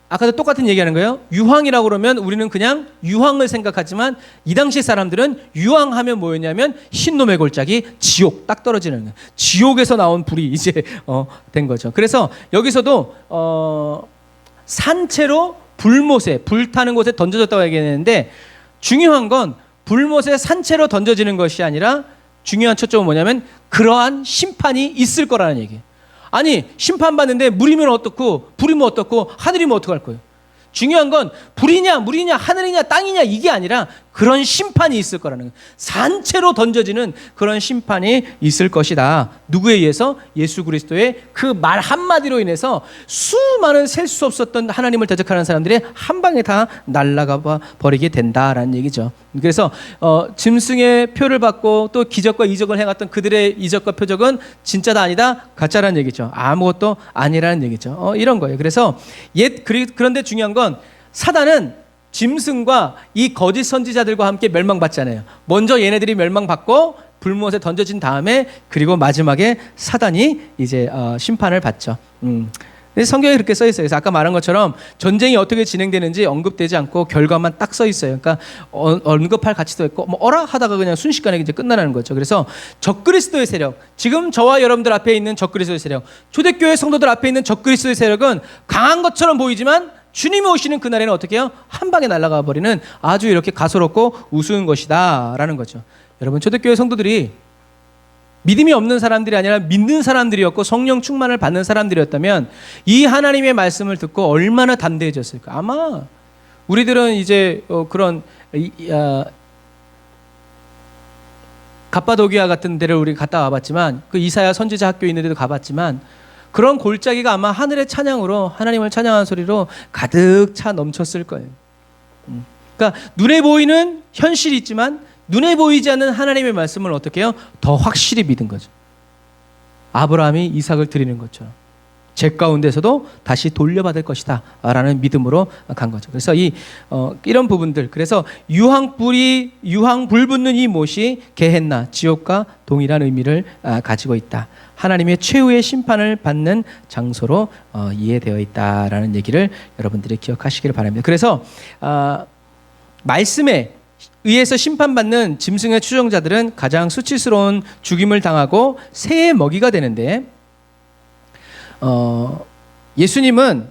아까도 똑같은 얘기하는 거예요. 유황이라고 그러면 우리는 그냥 유황을 생각하지만 이 당시 사람들은 유황하면 뭐였냐면 흰놈의 골짜기, 지옥 딱 떨어지는 거예요. 지옥에서 나온 불이 이제 된 거죠. 그래서 여기서도 산채로 불못에, 불타는 곳에 던져졌다고 얘기했는데, 중요한 건 불못에 산채로 던져지는 것이 아니라 중요한 초점은 뭐냐면 그러한 심판이 있을 거라는 얘기예요. 아니, 심판받는데 물이면 어떻고 불이면 어떻고 하늘이면 어떡할 거예요? 중요한 건 불이냐 물이냐 하늘이냐 땅이냐 이게 아니라 그런 심판이 있을 거라는 거예요. 산채로 던져지는 그런 심판이 있을 것이다. 누구에 의해서? 예수 그리스도의 그 말 한마디로 인해서 수많은 셀 수 없었던 하나님을 대적하는 사람들이 한 방에 다 날아가 버리게 된다라는 얘기죠. 그래서 짐승의 표를 받고 또 기적과 이적을 해갔던 그들의 이적과 표적은 진짜다 아니다 가짜라는 얘기죠. 아무것도 아니라는 얘기죠. 이런 거예요. 그래서 그런데 중요한 건 사단은 짐승과 이 거짓 선지자들과 함께 멸망받잖아요. 먼저 얘네들이 멸망받고 불못에 던져진 다음에, 그리고 마지막에 사단이 이제 심판을 받죠. 성경에 그렇게 써 있어요. 그래서 아까 말한 것처럼 전쟁이 어떻게 진행되는지 언급되지 않고 결과만 딱 써 있어요. 그러니까 언급할 가치도 있고 뭐 어라 하다가 그냥 순식간에 이제 끝나는 거죠. 그래서 적그리스도의 세력, 지금 저와 여러분들 앞에 있는 적그리스도의 세력, 초대교회 성도들 앞에 있는 적그리스도의 세력은 강한 것처럼 보이지만 주님이 오시는 그날에는 어떻게 해요? 한 방에 날아가 버리는 아주 이렇게 가소롭고 우스운 것이다 라는 거죠. 여러분, 초대교회 성도들이 믿음이 없는 사람들이 아니라 믿는 사람들이었고 성령 충만을 받는 사람들이었다면 이 하나님의 말씀을 듣고 얼마나 담대해졌을까. 아마 우리들은 이제 그런 갑바도기아 같은 데를 우리 갔다 와봤지만, 그 이사야 선지자 학교 있는 데도 가봤지만, 그런 골짜기가 아마 하늘의 찬양으로, 하나님을 찬양하는 소리로 가득 차 넘쳤을 거예요. 그러니까 눈에 보이는 현실이 있지만 눈에 보이지 않는 하나님의 말씀을 어떻게 해요? 더 확실히 믿은 거죠. 아브라함이 이삭을 드리는 것처럼 제 가운데서도 다시 돌려받을 것이다 라는 믿음으로 간 거죠. 그래서 이런 부분들, 그래서 유황불 붙는 이 못이 게헨나, 지옥과 동일한 의미를 가지고 있다. 하나님의 최후의 심판을 받는 장소로 이해되어 있다라는 얘기를 여러분들이 기억하시기를 바랍니다. 그래서 말씀에 의해서 심판받는 짐승의 추종자들은 가장 수치스러운 죽임을 당하고 새의 먹이가 되는데, 예수님은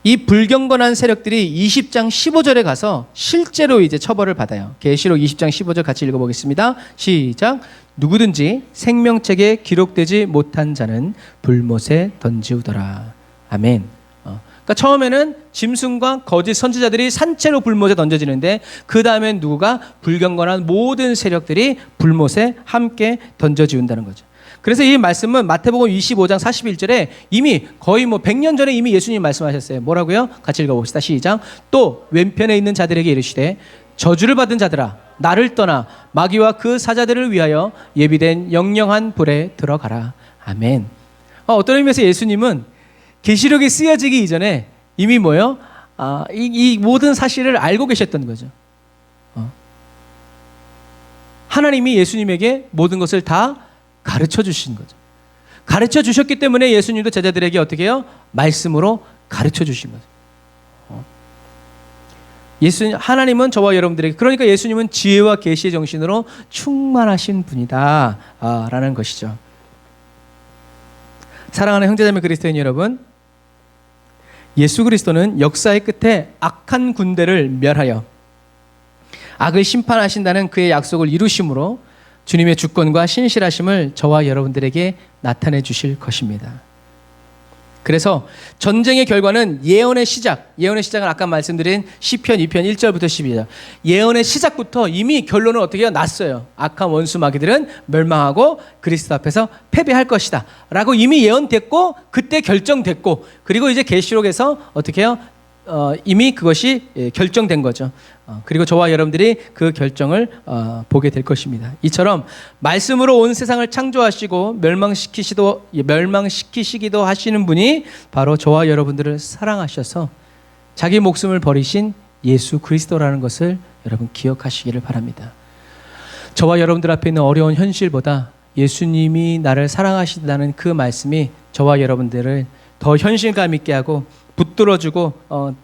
이 불경건한 세력들이 20장 15절에 가서 실제로 이제 처벌을 받아요. 계시록 20장 15절 같이 읽어보겠습니다. 시작. 누구든지 생명책에 기록되지 못한 자는 불못에 던지우더라. 아멘. 그러니까 처음에는 짐승과 거짓 선지자들이 산채로 불못에 던져지는데, 그 다음엔 누구가? 불경건한 모든 세력들이 불못에 함께 던져지운다는 거죠. 그래서 이 말씀은 마태복음 25장 41절에 이미 거의 100년 전에 이미 예수님이 말씀하셨어요. 뭐라고요? 같이 읽어봅시다. 시작. 또 왼편에 있는 자들에게 이르시되 저주를 받은 자들아, 나를 떠나 마귀와 그 사자들을 위하여 예비된 영영한 불에 들어가라. 아멘. 어떤 의미에서 예수님은 계시록이 쓰여지기 이전에 이미 뭐요? 이 모든 사실을 알고 계셨던 거죠. 하나님이 예수님에게 모든 것을 다 가르쳐 주신 거죠. 가르쳐 주셨기 때문에 예수님도 제자들에게 어떻게 해요? 말씀으로 가르쳐 주신 거죠. 하나님은 저와 여러분들에게, 그러니까 예수님은 지혜와 계시의 정신으로 충만하신 분이다 라는 것이죠. 사랑하는 형제자매 그리스도인 여러분, 예수 그리스도는 역사의 끝에 악한 군대를 멸하여 악을 심판하신다는 그의 약속을 이루심으로 주님의 주권과 신실하심을 저와 여러분들에게 나타내 주실 것입니다. 그래서 전쟁의 결과는 예언의 시작은 아까 말씀드린 시편 2편 1절부터 12절. 예언의 시작부터 이미 결론은 어떻게 해요? 났어요. 악한 원수 마귀들은 멸망하고 그리스도 앞에서 패배할 것이다 라고 이미 예언됐고, 그때 결정됐고, 그리고 이제 계시록에서 어떻게 해요? 이미 그것이 결정된 거죠. 그리고 저와 여러분들이 그 결정을 보게 될 것입니다. 이처럼 말씀으로 온 세상을 창조하시고 멸망시키시기도 하시는 분이 바로 저와 여러분들을 사랑하셔서 자기 목숨을 버리신 예수 그리스도라는 것을 여러분 기억하시기를 바랍니다. 저와 여러분들 앞에 있는 어려운 현실보다 예수님이 나를 사랑하신다는 그 말씀이 저와 여러분들을 더 현실감 있게 하고 붙들어주고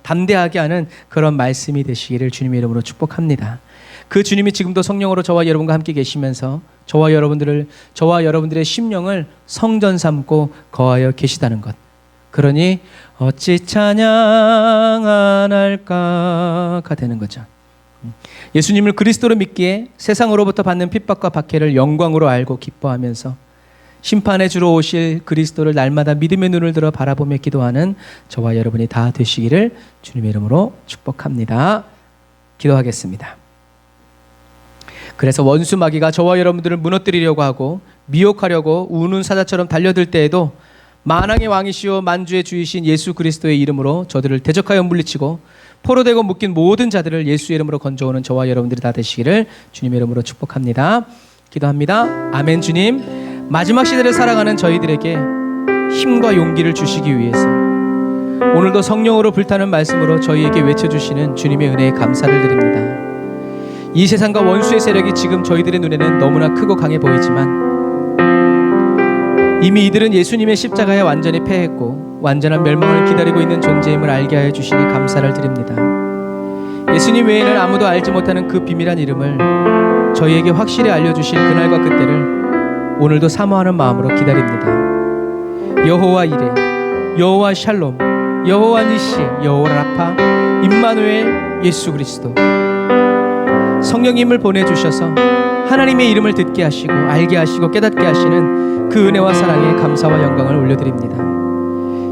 담대하게 하는 그런 말씀이 되시기를 주님의 이름으로 축복합니다. 그 주님이 지금도 성령으로 저와 여러분과 함께 계시면서 저와 여러분들의 심령을 성전 삼고 거하여 계시다는 것. 그러니 어찌 찬양 안 할까가 되는 거죠. 예수님을 그리스도로 믿기에 세상으로부터 받는 핍박과 박해를 영광으로 알고 기뻐하면서 심판에 주러 오실 그리스도를 날마다 믿음의 눈을 들어 바라보며 기도하는 저와 여러분이 다 되시기를 주님의 이름으로 축복합니다. 기도하겠습니다. 그래서 원수 마귀가 저와 여러분들을 무너뜨리려고 하고 미혹하려고 우는 사자처럼 달려들 때에도 만왕의 왕이시오 만주의 주이신 예수 그리스도의 이름으로 저들을 대적하여 물리치고 포로되고 묶인 모든 자들을 예수의 이름으로 건져오는 저와 여러분들이 다 되시기를 주님의 이름으로 축복합니다. 기도합니다. 아멘. 주님, 마지막 시대를 살아가는 저희들에게 힘과 용기를 주시기 위해서 오늘도 성령으로 불타는 말씀으로 저희에게 외쳐주시는 주님의 은혜에 감사를 드립니다. 이 세상과 원수의 세력이 지금 저희들의 눈에는 너무나 크고 강해 보이지만 이미 이들은 예수님의 십자가에 완전히 패했고 완전한 멸망을 기다리고 있는 존재임을 알게 하여 주시니 감사를 드립니다. 예수님 외에는 아무도 알지 못하는 그 비밀한 이름을 저희에게 확실히 알려주실 그날과 그때를 오늘도 사모하는 마음으로 기다립니다. 여호와 이레, 여호와 샬롬, 여호와 니시, 여호와 라파, 임마누엘, 예수 그리스도. 성령님을 보내주셔서 하나님의 이름을 듣게 하시고 알게 하시고 깨닫게 하시는 그 은혜와 사랑에 감사와 영광을 올려드립니다.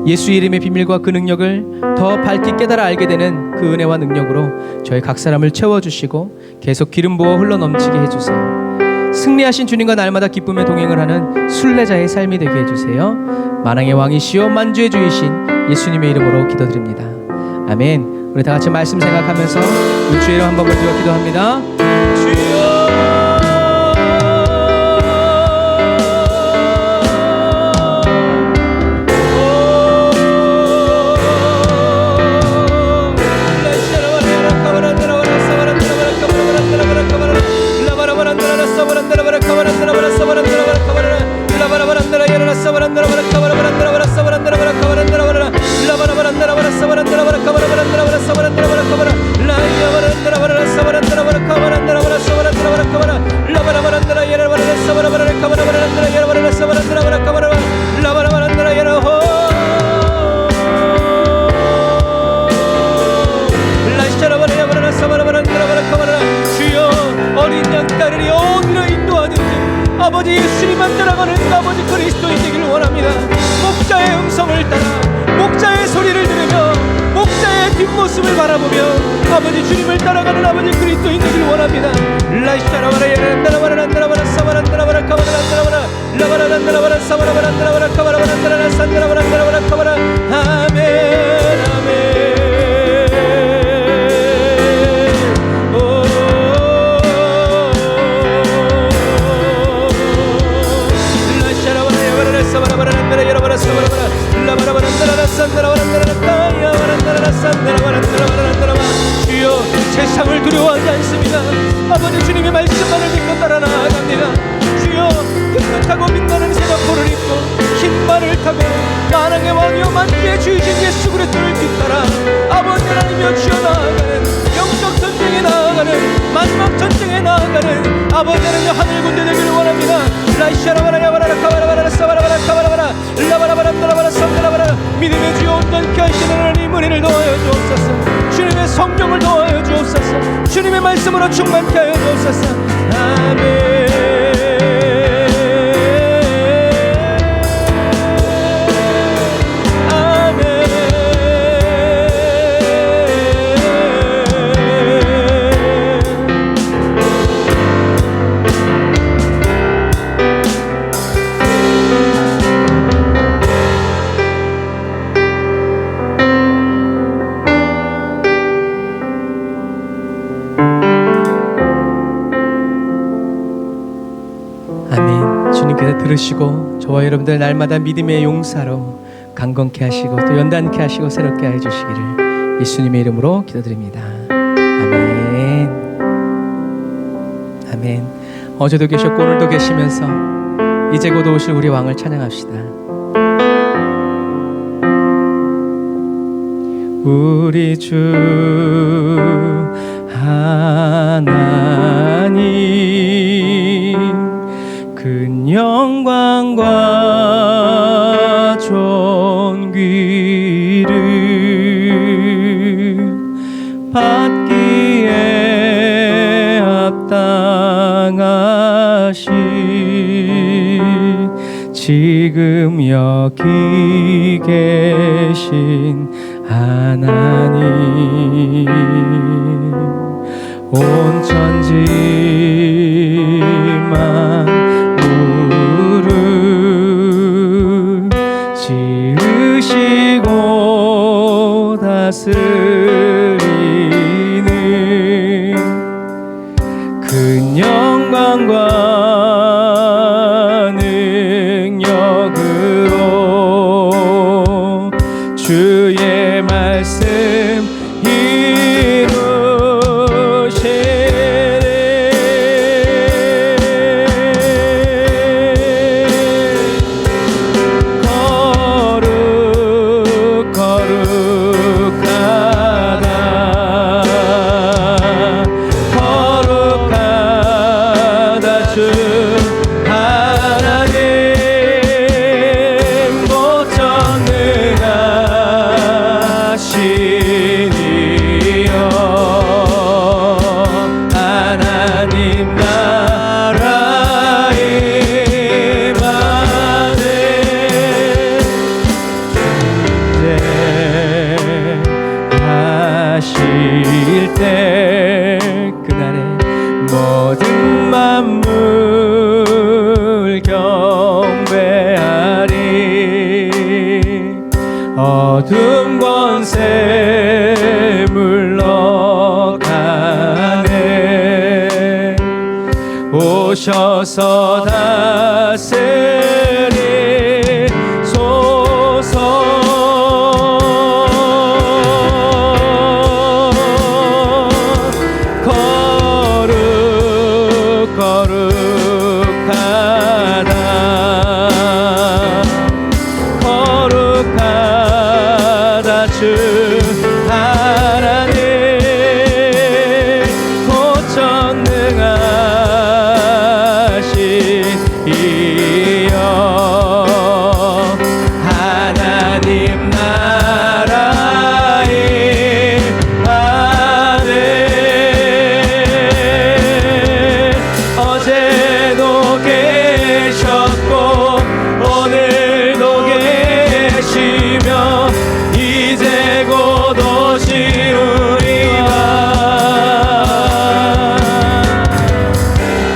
예수 이름의 비밀과 그 능력을 더 밝히 깨달아 알게 되는 그 은혜와 능력으로 저희 각 사람을 채워주시고 계속 기름 부어 흘러넘치게 해주세요. 승리하신 주님과 날마다 기쁨의 동행을 하는 순례자의 삶이 되게 해주세요. 만왕의 왕이시오 만주의 주이신 예수님의 이름으로 기도드립니다. 아멘. 우리 다 같이 말씀 생각하면서 이 주의 이름 한번 먼저 기도합니다. 주여 아버지 예수님만 따라가는 아버지 그리스도인 되기를 원합니다. 목자의 음성을 따라 목자의 소리를 들으며 목자의 뒷모습을 바라보며 아버지 주님을 따라가는 아버지 그리스도인 되기를 원합니다. 라이샤라바라 예란다라바라 사바란다라바라 카바란다라바라 라바란다라바라 사바란다라바라 카바란다라바라 산다라바라 카바라. 아멘 아멘. 주여 세상을 두려워하지 않습니다. 아버지 주님의 말씀만을 믿고 따라 나아갑니다. 주여 깨끗하고 빛나는 세마포를 입고 흰말을 타고 만왕의 왕이요 만주의 주이신 예수 그리스도를 뒤따라 아버지 하나님이여 주여 나아가는 영적 전쟁에 나아가는 마지막 전쟁에 나아가는 아버지 하나님의 하늘 군대 되기를 원합니다. 라이샤라바라 야바라라 카바라바라 사바라바라 카바라바라 라바라바라 라바라 삼라바라 믿음의 주여 온전케 하시는 하나님 은혜를 더하여 주옵소서. 주님의 성령을 더하여 주옵소서. 주님의 말씀으로 충만케 하여 주옵소서. 아멘. 들으시고 저와 여러분들 날마다 믿음의 용사로 강건케 하시고 또 연단케 하시고 새롭게 해주시기를 예수님의 이름으로 기도드립니다. 아멘. 아멘. 어제도 계셨고 오늘도 계시면서 이제 곧 오실 우리 왕을 찬양합시다. 우리 주 하나님 큰 영광과 존귀를 받기에 합당하신 지금 여기 계신 하나님 온 천지 만물을 지으시고 다스리는 큰 영광과 능력으로 주의 말씀 하실 때 그날에 모든 만물 경배하리 어둠 권세 물러가네 오셔서 다스리소서 거룩하다 주 하나님 고전능하신 이여 하나님 나라의 아들 어제도 계셨고 오늘도 계시며 이제 곧 오실 우리 왕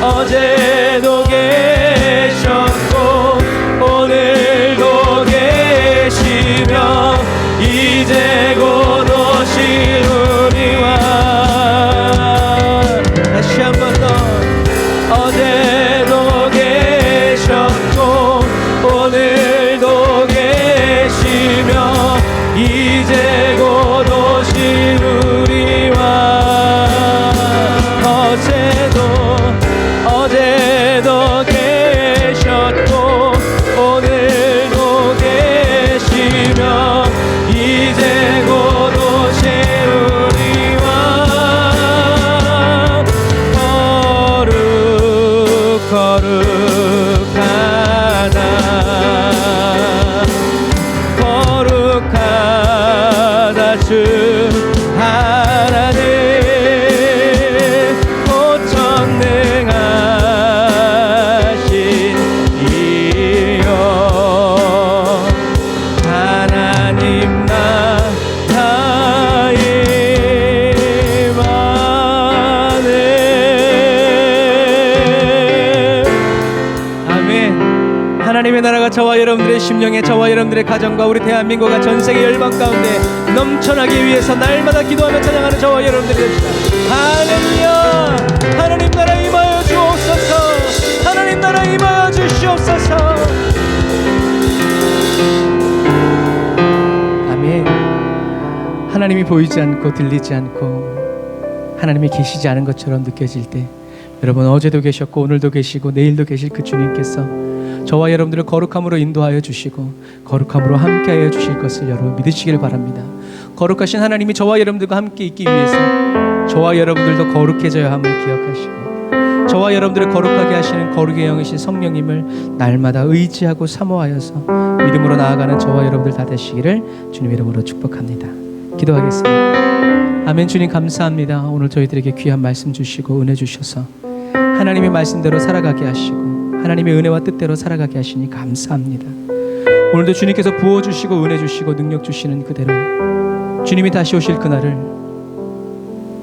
어제도 계셨고 오늘도 계시며 이제 곧 오실 우리 왕 다시 한 번 더 어제도 계셨고 오늘도 계시며 이제 곧 오실 우리 왕 어제도 계셨고 오늘도 계시며 이제 곧 오실 우리 왕 거룩하다 주 하나님 고전능하신 이여 하나님 나라의 만에 아멘. 하나님의 나라가 저와 여러분들의 심령에 저와 여러분들의 가정과 우리 대한민국과 전세계 열방 가운데 넘쳐나기 위해서 날마다 기도하며 찬양하는 저와 여러분들이 됩시다. 할렐루야. 하나님 나라 임하여 주옵소서. 하나님 나라 임하여 주시옵소서. 주옵소서. 아멘. 하나님이 보이지 않고 들리지 않고 하나님이 계시지 않은 것처럼 느껴질 때, 여러분, 어제도 계셨고 오늘도 계시고 내일도 계실 그 주님께서 저와 여러분들을 거룩함으로 인도하여 주시고 거룩함으로 함께하여 주실 것을 여러분 믿으시길 바랍니다. 거룩하신 하나님이 저와 여러분들과 함께 있기 위해서 저와 여러분들도 거룩해져야 함을 기억하시고, 저와 여러분들을 거룩하게 하시는 거룩의 영이신 성령님을 날마다 의지하고 사모하여서 믿음으로 나아가는 저와 여러분들 다 되시기를 주님 이름으로 축복합니다. 기도하겠습니다. 아멘. 주님 감사합니다. 오늘 저희들에게 귀한 말씀 주시고 은혜 주셔서 하나님의 말씀대로 살아가게 하시고 하나님의 은혜와 뜻대로 살아가게 하시니 감사합니다. 오늘도 주님께서 부어주시고 은혜 주시고 능력 주시는 그대로 주님이 다시 오실 그날을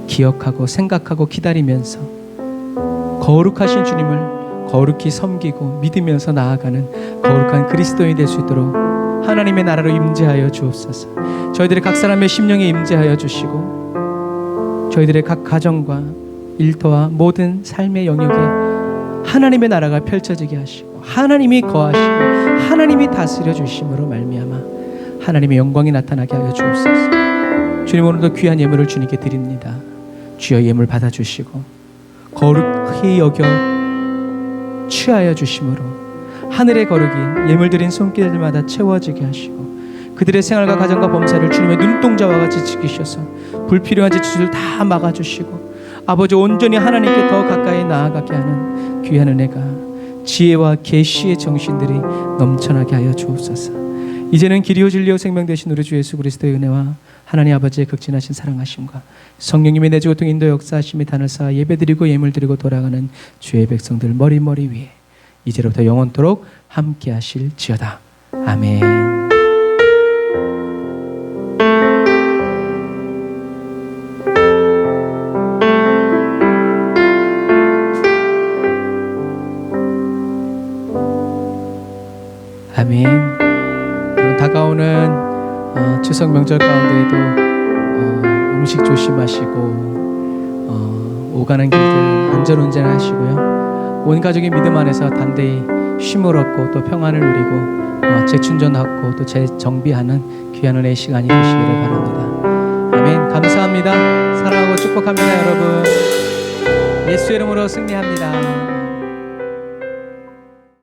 기억하고 생각하고 기다리면서 거룩하신 주님을 거룩히 섬기고 믿으면서 나아가는 거룩한 그리스도인이 될 수 있도록 하나님의 나라로 임재하여 주옵소서. 저희들의 각 사람의 심령에 임재하여 주시고 저희들의 각 가정과 일터와 모든 삶의 영역에 하나님의 나라가 펼쳐지게 하시고 하나님이 거하시고 하나님이 다스려 주심으로 말미암아 하나님의 영광이 나타나게 하여 주옵소서. 주님, 오늘도 귀한 예물을 주님께 드립니다. 주여 예물 받아주시고 거룩히 여겨 취하여 주심으로 하늘의 거룩이 예물 드린 손길들마다 채워지게 하시고 그들의 생활과 가정과 범사를 주님의 눈동자와 같이 지키셔서 불필요한 지출을 다 막아주시고 아버지 온전히 하나님께 더 가까이 나아가게 하는 귀한 은혜가 지혜와 계시의 정신들이 넘쳐나게 하여 주옵소서. 이제는 길이요 진리요 생명 되신 우리 주 예수 그리스도의 은혜와 하나님 아버지의 극진하신 사랑하심과 성령님의 내주 고통 인도 역사하심이 단을 쌓아 예배드리고 예물드리고 돌아가는 주의 백성들 머리머리 위에 이제로부터 영원토록 함께 하실지어다. 아멘. 아멘. 그리고 다가오는 추석 명절 가운데에도 음식 조심하시고 오가는 길들 안전운전하시고요. 온 가족이 믿음 안에서 단대히 쉼을 얻고 또 평안을 누리고 재충전하고 또 재정비하는 귀한 은혜의 시간이 되시기를 바랍니다. 아멘. 감사합니다. 사랑하고 축복합니다. 여러분, 예수 이름으로 승리합니다.